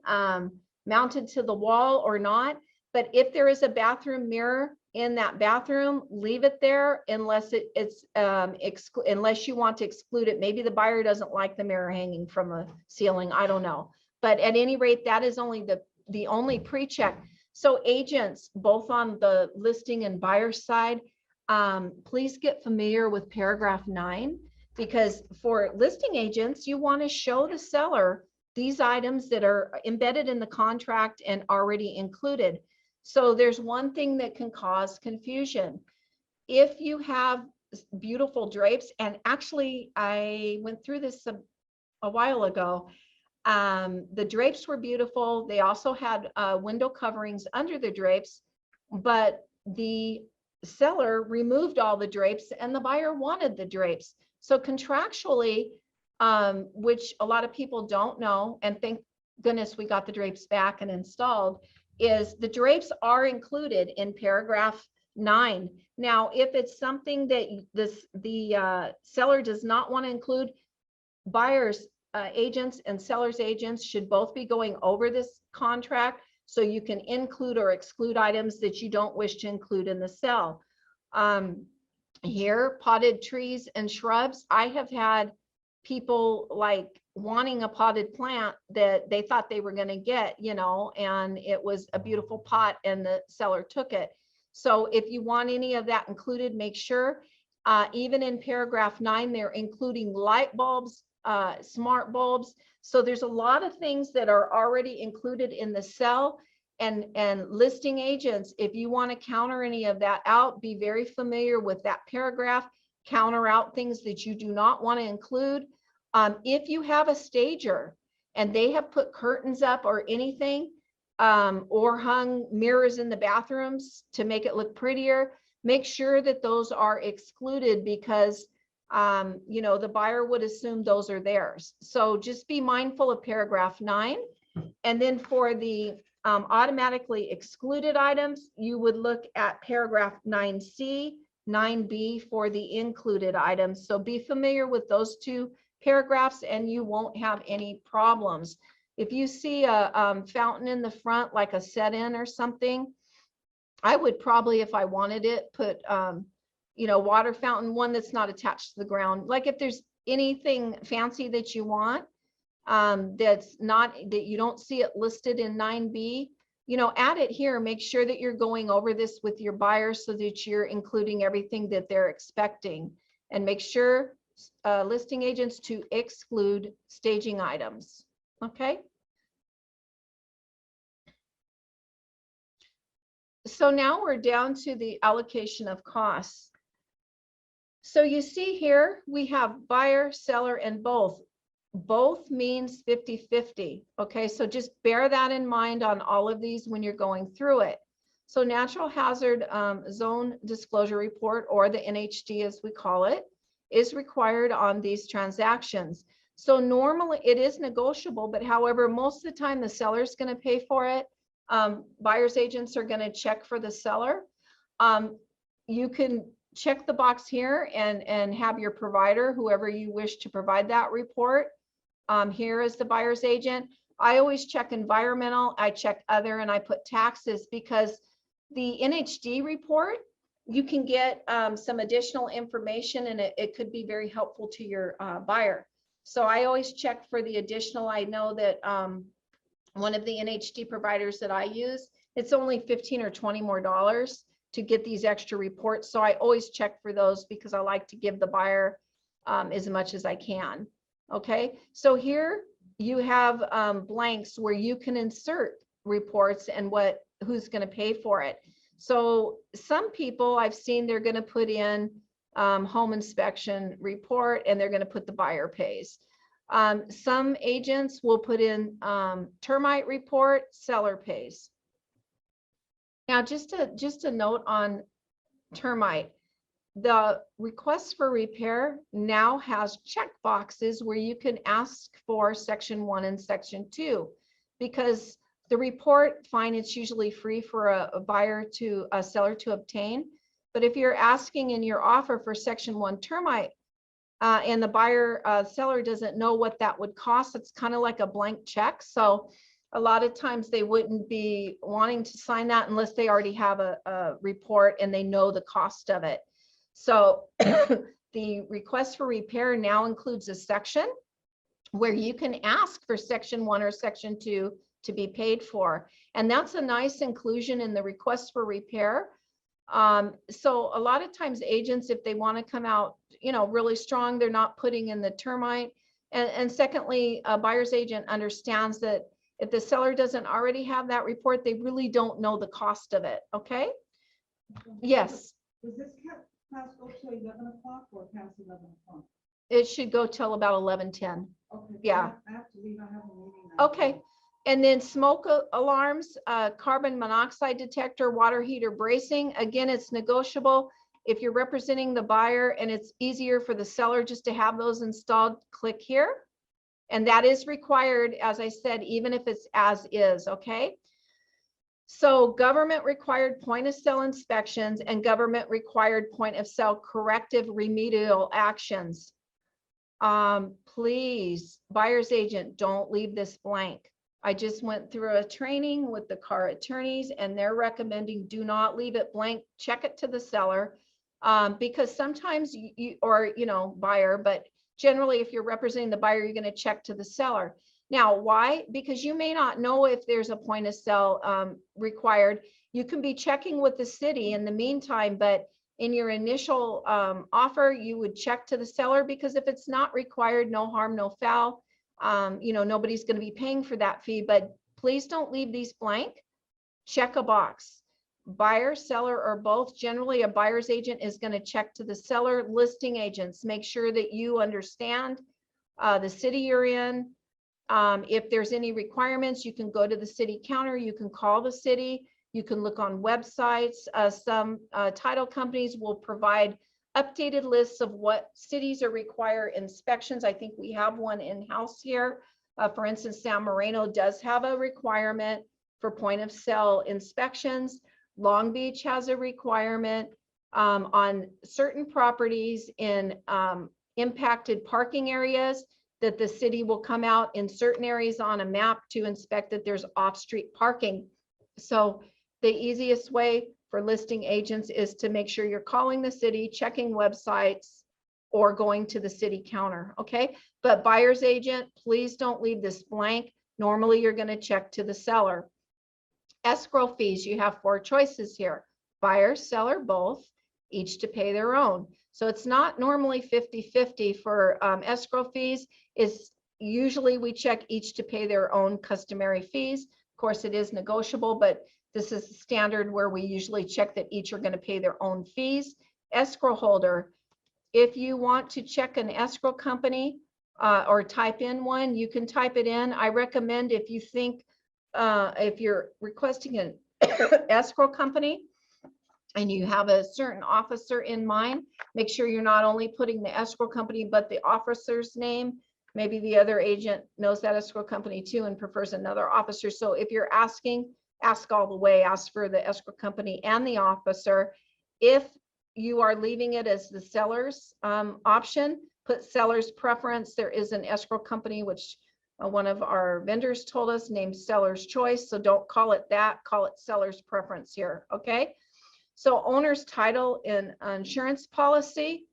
mounted to the wall or not. But if there is a bathroom mirror in that bathroom, leave it there unless unless you want to exclude it. Maybe the buyer doesn't like the mirror hanging from a ceiling. I don't know. But at any rate, that is only the only pre-check. So agents, both on the listing and buyer side, please get familiar with paragraph 9, because for listing agents, you want to show the seller these items that are embedded in the contract and already included. So there's one thing that can cause confusion. If you have beautiful drapes, and actually I went through this a while ago, the drapes were beautiful. They also had window coverings under the drapes, but the seller removed all the drapes and the buyer wanted the drapes. So contractually, which a lot of people don't know, and thank goodness we got the drapes back and installed, is the drapes are included in paragraph 9. Now, if it's something that the seller does not want to include, buyers agents and sellers agents should both be going over this contract so you can include or exclude items that you don't wish to include in the cell. Here, potted trees and shrubs. I have had people like wanting a potted plant that they thought they were going to get, you know, and it was a beautiful pot and the seller took it. So if you want any of that included, make sure, even in paragraph 9, they're including light bulbs, smart bulbs. So there's a lot of things that are already included in the cell, and listing agents, if you want to counter any of that out, be very familiar with that paragraph, counter out things that you do not want to include. If you have a stager and they have put curtains up or anything, or hung mirrors in the bathrooms to make it look prettier, make sure that those are excluded, because you know, the buyer would assume those are theirs. So just be mindful of paragraph 9. And then for the automatically excluded items, you would look at paragraph 9C, 9B for the included items. So be familiar with those two paragraphs and you won't have any problems. If you see a fountain in the front, like a set-in or something, I would probably, if I wanted it, put you know, water fountain, one that's not attached to the ground. Like if there's anything fancy that you want, that's not, that you don't see it listed in 9B, you know, add it here. Make sure that you're going over this with your buyers so that you're including everything that they're expecting, and make sure listing agents to exclude staging items. Okay. So now we're down to the allocation of costs. So you see here, we have buyer, seller, and both. Both means 50-50. Okay, so just bear that in mind on all of these when you're going through it. So natural hazard zone disclosure report, or the NHD as we call it, is required on these transactions. So normally it is negotiable, but however, most of the time the seller is going to pay for it. Buyer's agents are going to check for the seller. You can check the box here and have your provider, whoever you wish to provide that report. Here is the buyer's agent. I always check environmental, I check other, and I put taxes, because the NHD report, you can get some additional information, and it could be very helpful to your buyer. So I always check for the additional. I know that one of the NHD providers that I use, it's only 15 or 20 more dollars to get these extra reports. So I always check for those because I like to give the buyer as much as I can. Okay, so here you have blanks where you can insert reports and who's going to pay for it. So some people I've seen, they're going to put in home inspection report and they're going to put the buyer pays. Some agents will put in termite report, seller pays. Now, just a note on termite. The request for repair now has check boxes where you can ask for section 1 and section 2, because the report, fine, it's usually free for a seller to obtain. But if you're asking in your offer for section 1 termite, and the seller doesn't know what that would cost, it's kind of like a blank check. So a lot of times they wouldn't be wanting to sign that unless they already have a report and they know the cost of it. So the request for repair now includes a section where you can ask for section 1 or section 2 to be paid for. And that's a nice inclusion in the request for repair. So a lot of times agents, if they want to come out, really strong, they're not putting in the termite. And secondly, a buyer's agent understands that if the seller doesn't already have that report, they really don't know the cost of it. Okay. Yes. Does this class go till 11 o'clock or past 11 o'clock? It should go till about 11:10. Okay. Yeah. I have to leave. I have a meeting now. Okay. And then smoke alarms, carbon monoxide detector, water heater bracing. Again, it's negotiable. If you're representing the buyer and it's easier for the seller just to have those installed, click here. And that is required, as I said, even if it's as is, okay? So government required point of sale inspections and government required point of sale corrective remedial actions. Please, buyer's agent, don't leave this blank. I just went through a training with the car attorneys and they're recommending do not leave it blank. Check it to the seller, because sometimes buyer, but generally if you're representing the buyer, you're going to check to the seller. Now, why? Because you may not know if there's a point of sale required. You can be checking with the city in the meantime, but in your initial offer, you would check to the seller, because if it's not required, no harm, no foul. Nobody's going to be paying for that fee, but please don't leave these blank. Check a box. Buyer, seller, or both. Generally, a buyer's agent is going to check to the seller. Listing agents, make sure that you understand the city you're in. If there's any requirements, you can go to the city counter. You can call the city. You can look on websites. Some title companies will provide updated lists of what cities are require inspections. I think we have one in-house here. For instance, San Marino does have a requirement for point of sale inspections. Long Beach has a requirement on certain properties in impacted parking areas, that the city will come out in certain areas on a map to inspect that there's off-street parking. So the easiest way for listing agents is to make sure you're calling the city, checking websites, or going to the city counter, okay? But buyer's agent, please don't leave this blank. Normally, you're going to check to the seller. Escrow fees, you have 4 choices here. Buyer, seller, both, each to pay their own. So it's not normally 50-50 for escrow fees. Is usually we check each to pay their own customary fees. Of course, it is negotiable, but this is standard where we usually check that each are going to pay their own fees. Escrow holder, if you want to check an escrow company or type in one, you can type it in. I recommend if you think, if you're requesting an escrow company and you have a certain officer in mind, make sure you're not only putting the escrow company, but the officer's name. Maybe the other agent knows that escrow company too and prefers another officer. So if you're asking, ask all the way, ask for the escrow company and the officer. If you are leaving it as the seller's option, put seller's preference. There is an escrow company, which one of our vendors told us, named seller's choice. So don't call it that, call it seller's preference here, okay? So owner's title and insurance policy.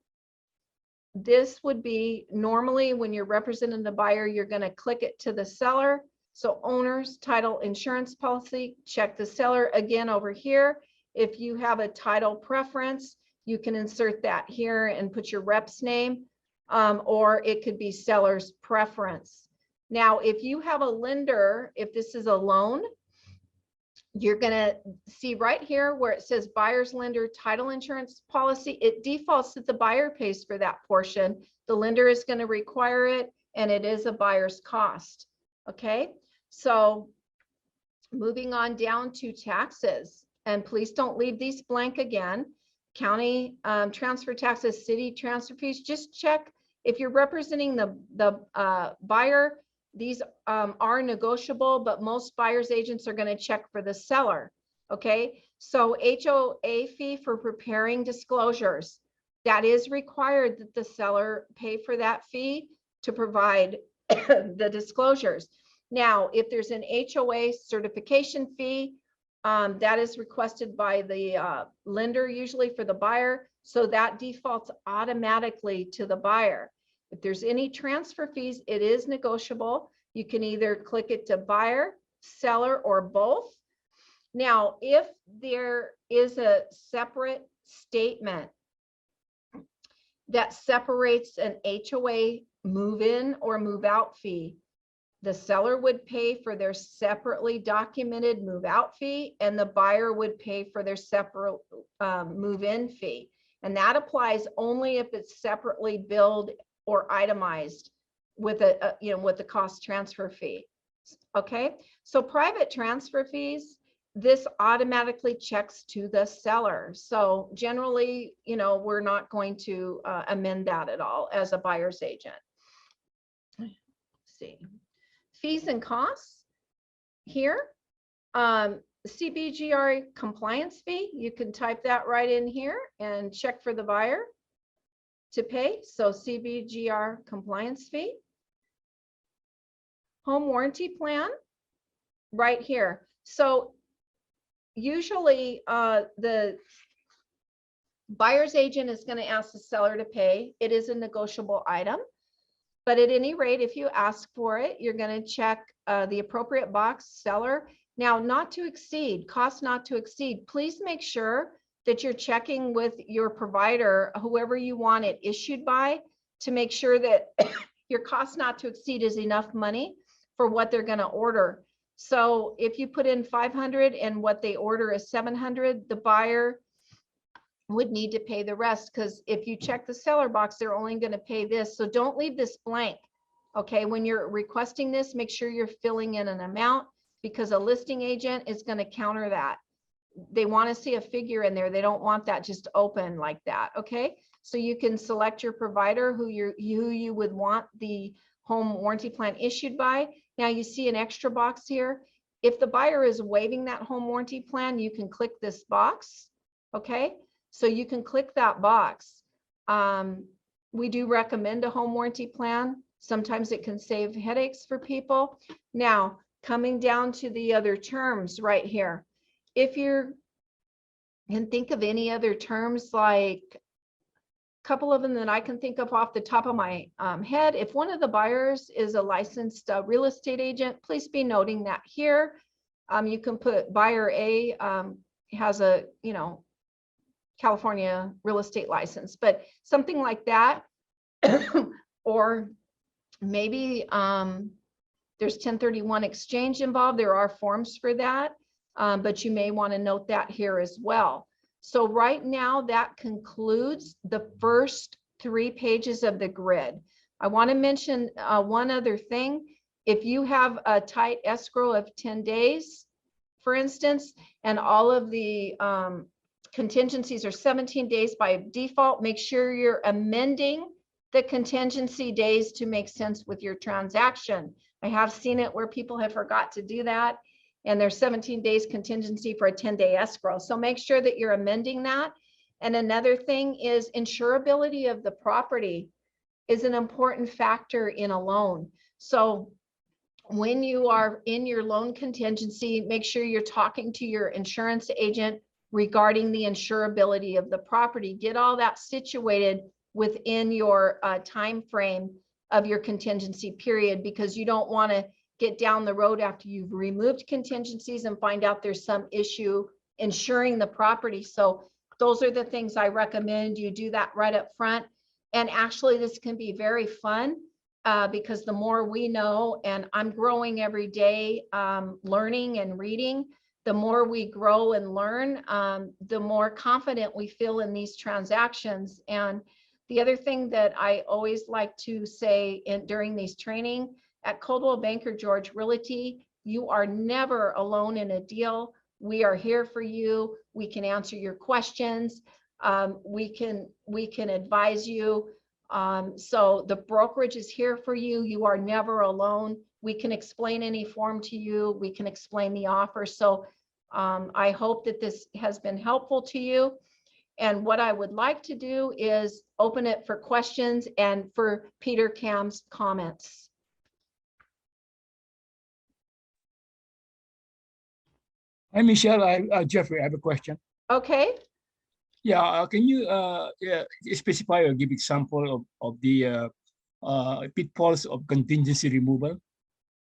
This would be normally when you're representing the buyer, you're going to click it to the seller. So owner's title insurance policy, check the seller again over here. If you have a title preference, you can insert that here and put your rep's name, or it could be seller's preference. Now, if you have a lender, if this is a loan, you're going to see right here where it says buyer's lender title insurance policy. It defaults that the buyer pays for that portion. The lender is going to require it, and it is a buyer's cost. Okay, so moving on down to taxes, and please don't leave these blank again. County transfer taxes, city transfer fees, just check if you're representing the buyer. These are negotiable, but most buyer's agents are going to check for the seller. Okay, so HOA fee for preparing disclosures, that is required that the seller pay for that fee to provide the disclosures. Now, if there's an HOA certification fee, that is requested by the lender, usually for the buyer, so that defaults automatically to the buyer. If there's any transfer fees, it is negotiable. You can either click it to buyer, seller, or both. Now, if there is a separate statement that separates an HOA move-in or move-out fee, the seller would pay for their separately documented move-out fee, and the buyer would pay for their separate move-in fee. And that applies only if it's separately billed or itemized with with the cost transfer fee. Okay, so private transfer fees, this automatically checks to the seller. So generally, we're not going to amend that at all as a buyer's agent. Let's see, fees and costs here. CBGR compliance fee, you can type that right in here and check for the buyer to pay. So CBGR compliance fee. Home warranty plan right here. So usually the buyer's agent is going to ask the seller to pay. It is a negotiable item, but at any rate, if you ask for it, you're going to check the appropriate box, seller. Now, not to exceed, cost not to exceed. Please make sure that you're checking with your provider, whoever you want it issued by, to make sure that your cost not to exceed is enough money for what they're going to order. So if you put in 500 and what they order is 700, the buyer would need to pay the rest, because if you check the seller box, they're only going to pay this. So don't leave this blank. Okay, when you're requesting this, make sure you're filling in an amount, because a listing agent is going to counter that. They want to see a figure in there. They don't want that just open like that. Okay, so you can select your provider who you would want the home warranty plan issued by. Now you see an extra box here. If the buyer is waiving that home warranty plan, you can click this box. Okay, so you can click that box. We do recommend a home warranty plan. Sometimes it can save headaches for people. Now, coming down to the other terms right here. If you can think of any other terms, like a couple of them that I can think of off the top of my head, if one of the buyers is a licensed real estate agent, please be noting that here. You can put buyer A has a, California real estate license, but something like that. Or maybe there's 1031 exchange involved. There are forms for that, but you may want to note that here as well. So right now that concludes the first 3 pages of the grid. I want to mention one other thing. If you have a tight escrow of 10 days, for instance, and all of the contingencies are 17 days by default, make sure you're amending the contingency days to make sense with your transaction. I have seen it where people have forgot to do that, and there's 17 days contingency for a 10-day escrow. So make sure that you're amending that. And another thing is insurability of the property is an important factor in a loan. So when you are in your loan contingency, make sure you're talking to your insurance agent regarding the insurability of the property. Get all that situated within your time frame of your contingency period, because you don't want to get down the road after you've removed contingencies and find out there's some issue insuring the property. So those are the things I recommend you do that right up front. And actually, this can be very fun because the more we know, and I'm growing every day, learning and reading, the more we grow and learn, the more confident we feel in these transactions. And the other thing that I always like to say during these training, at Coldwell Banker George Realty, you are never alone in a deal. We are here for you. We can answer your questions. We can advise you. So the brokerage is here for you. You are never alone. We can explain any form to you. We can explain the offer. So I hope that this has been helpful to you. And what I would like to do is open it for questions and for Peter Cam's comments. Hi, Michelle. Jeffrey, I have a question. Okay. Yeah, can you specify or give example of the pitfalls of contingency removal?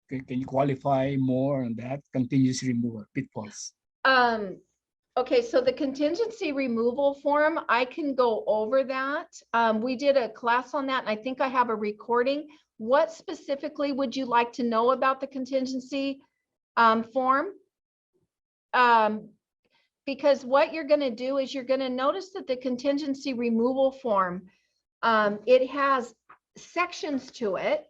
Can you qualify more on that contingency removal pitfalls? Okay, so the contingency removal form, I can go over that. We did a class on that, and I think I have a recording. What specifically would you like to know about the contingency form? Because what you're going to do is you're going to notice that the contingency removal form, it has sections to it.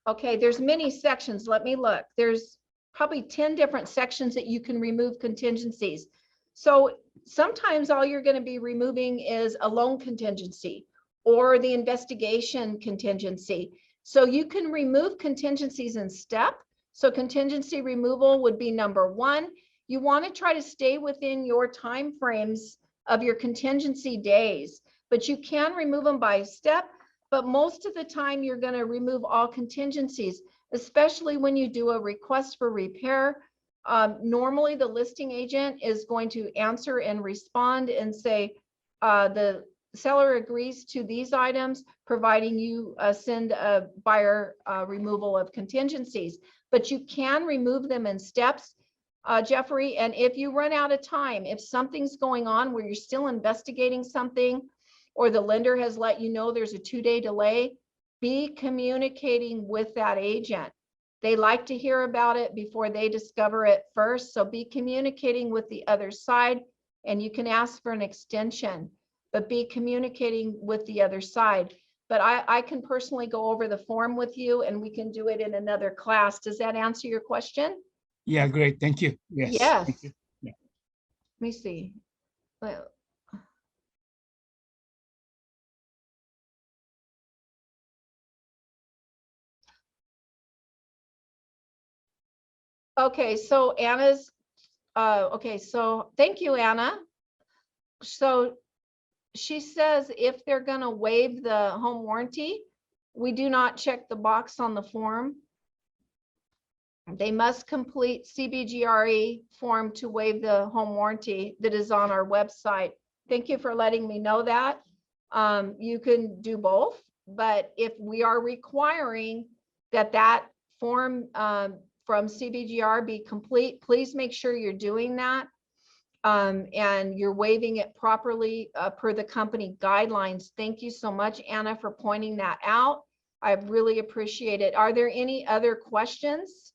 Okay, there's many sections. Let me look. There's probably 10 different sections that you can remove contingencies. So sometimes all you're going to be removing is a loan contingency or the investigation contingency. So you can remove contingencies in step. So contingency removal would be number one. You want to try to stay within your time frames of your contingency days, but you can remove them by step. But most of the time you're going to remove all contingencies, especially when you do a request for repair. Normally the listing agent is going to answer and respond and say, the seller agrees to these items, providing you send a buyer removal of contingencies. But you can remove them in steps, Jeffrey. And if you run out of time, if something's going on where you're still investigating something, or the lender has let you know there's a 2-day delay, be communicating with that agent. They like to hear about it before they discover it first. So be communicating with the other side, and you can ask for an extension, but be communicating with the other side. But I can personally go over the form with you, and we can do it in another class. Does that answer your question? Yeah, great. Thank you. Yes. Yes. Thank you. Yeah. Let me see. Well, okay, so Anna's, okay, so thank you, Anna. So she says if they're gonna waive the home warranty, we do not check the box on the form. They must complete CBGRE form to waive the home warranty that is on our website. Thank you for letting me know that. You can do both, but if we are requiring that form from CBGR be complete, please make sure you're doing that. And you're waiving it properly per the company guidelines. Thank you so much, Anna, for pointing that out. I really appreciate it. Are there any other questions?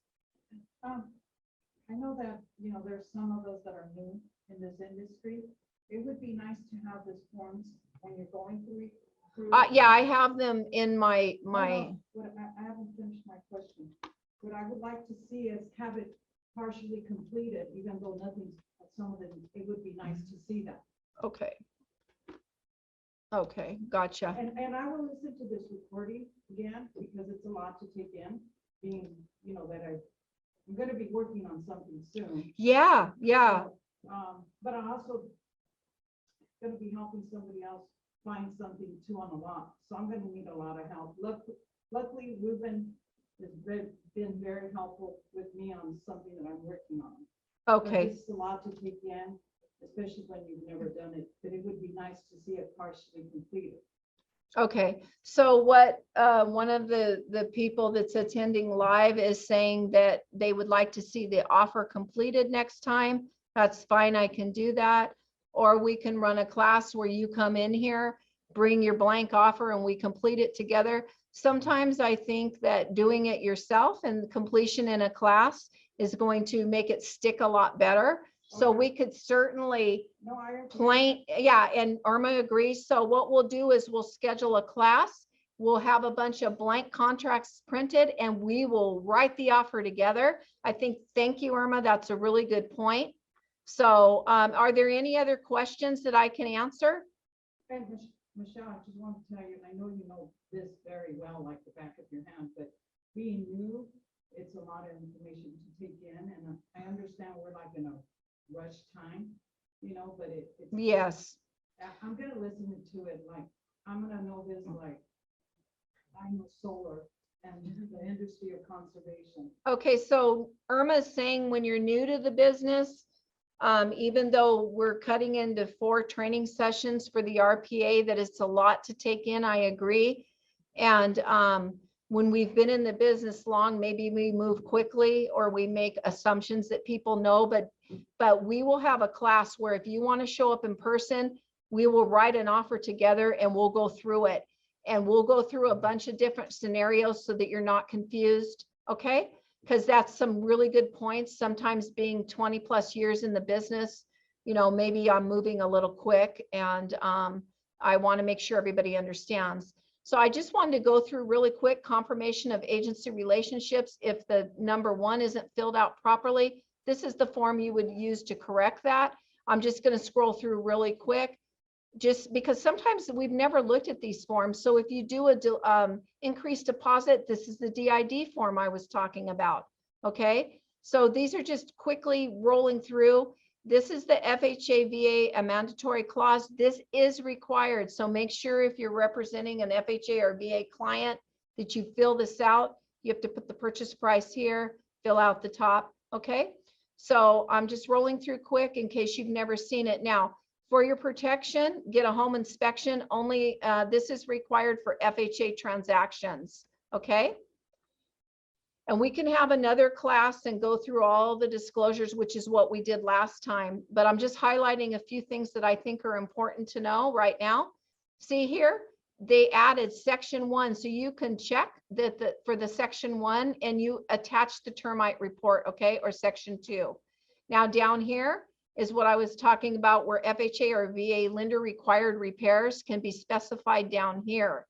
I know that, there's some of us that are new in this industry. It would be nice to have these forms when you're going through. Yeah, I have them in my. I haven't finished my question. What I would like to see is have it partially completed, even though nothing's, some of them, it would be nice to see that. Okay. Okay, gotcha. And I will listen to this recording again, because it's a lot to take in, being, that I'm going to be working on something soon. Yeah, yeah. So, but I'm also going to be helping somebody else find something too on a lot. So I'm going to need a lot of help. Luckily, Ruben has been very helpful with me on something that I'm working on. Okay. But it's a lot to take in, especially when you've never done it, but it would be nice to see it partially completed. Okay, so what, one of the people that's attending live is saying that they would like to see the offer completed next time. That's fine, I can do that. Or we can run a class where you come in here, bring your blank offer and we complete it together. Sometimes I think that doing it yourself and completion in a class is going to make it stick a lot better. So we could certainly No, I agree. plain, yeah, and Irma agrees. So what we'll do is we'll schedule a class. We'll have a bunch of blank contracts printed and we will write the offer together. I think, thank you, Irma. That's a really good point. So are there any other questions that I can answer? And Michelle, I just want to tell you, I know you know this very well, like the back of your hand, but being new, it's a lot of information to take in, and I understand we're like in a rush time, you know, but it's. Yes. I'm gonna listen to it, like, I'm gonna know this, like, I know solar and the industry of conservation. Okay, so Irma is saying when you're new to the business, even though we're cutting into 4 training sessions for the RPA, that it's a lot to take in, I agree. And when we've been in the business long, maybe we move quickly or we make assumptions that people know, but we will have a class where if you want to show up in person, we will write an offer together and we'll go through it. And we'll go through a bunch of different scenarios so that you're not confused, okay? Because that's some really good points. Sometimes being 20 plus years in the business, you know, maybe I'm moving a little quick and I want to make sure everybody understands. So I just wanted to go through really quick confirmation of agency relationships. If the number 1 isn't filled out properly, this is the form you would use to correct that. I'm just going to scroll through really quick, just because sometimes we've never looked at these forms. So if you do a increased deposit, this is the DID form I was talking about. Okay, so these are just quickly rolling through. This is the FHA VA, a mandatory clause. This is required. So make sure if you're representing an FHA or VA client that you fill this out. You have to put the purchase price here, fill out the top. Okay, so I'm just rolling through quick in case you've never seen it. Now, for your protection, get a home inspection only. This is required for FHA transactions. Okay. And we can have another class and go through all the disclosures, which is what we did last time. But I'm just highlighting a few things that I think are important to know right now. See here, they added section 1. So you can check that for the section 1 and you attach the termite report, okay, or section 2. Now down here is what I was talking about where FHA or VA lender required repairs can be specified down here.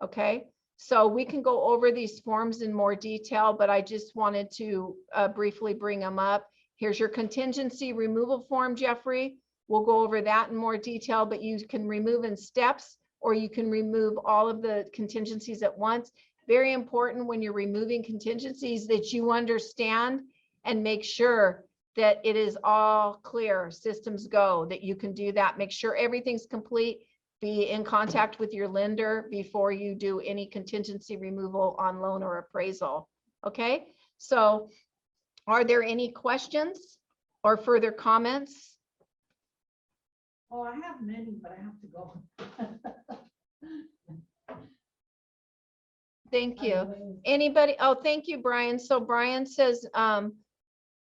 Okay. So we can go over these forms in more detail, but I just wanted to briefly bring them up. Here's your contingency removal form, Jeffrey. We'll go over that in more detail, but you can remove in steps or you can remove all of the contingencies at once. Very important when you're removing contingencies that you understand and make sure that it is all clear, systems go, that you can do that. Make sure everything's complete. Be in contact with your lender before you do any contingency removal on loan or appraisal. Okay, so are there any questions or further comments? Oh, I have many, but I have to go. Thank you. Anybody? Oh, thank you, Brian. So Brian says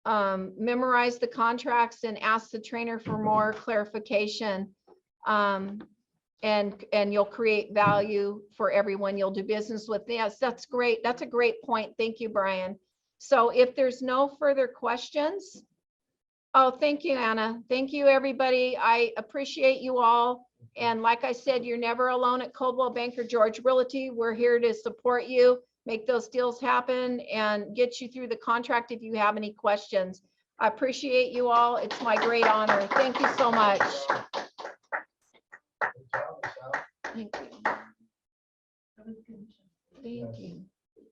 memorize the contracts and ask the trainer for more clarification. And you'll create value for everyone you'll do business with. Yes, that's great. That's a great point. Thank you, Brian. So if there's no further questions, oh, thank you, Anna. Thank you, everybody. I appreciate you all. And like I said, you're never alone at Coldwell Banker George Realty. We're here to support you, make those deals happen, and get you through the contract if you have any questions. I appreciate you all. It's my great honor. Thank you so much. Thank you. Thank you.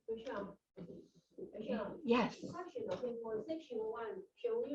Michelle, Yes. question, okay, for section 1, shall we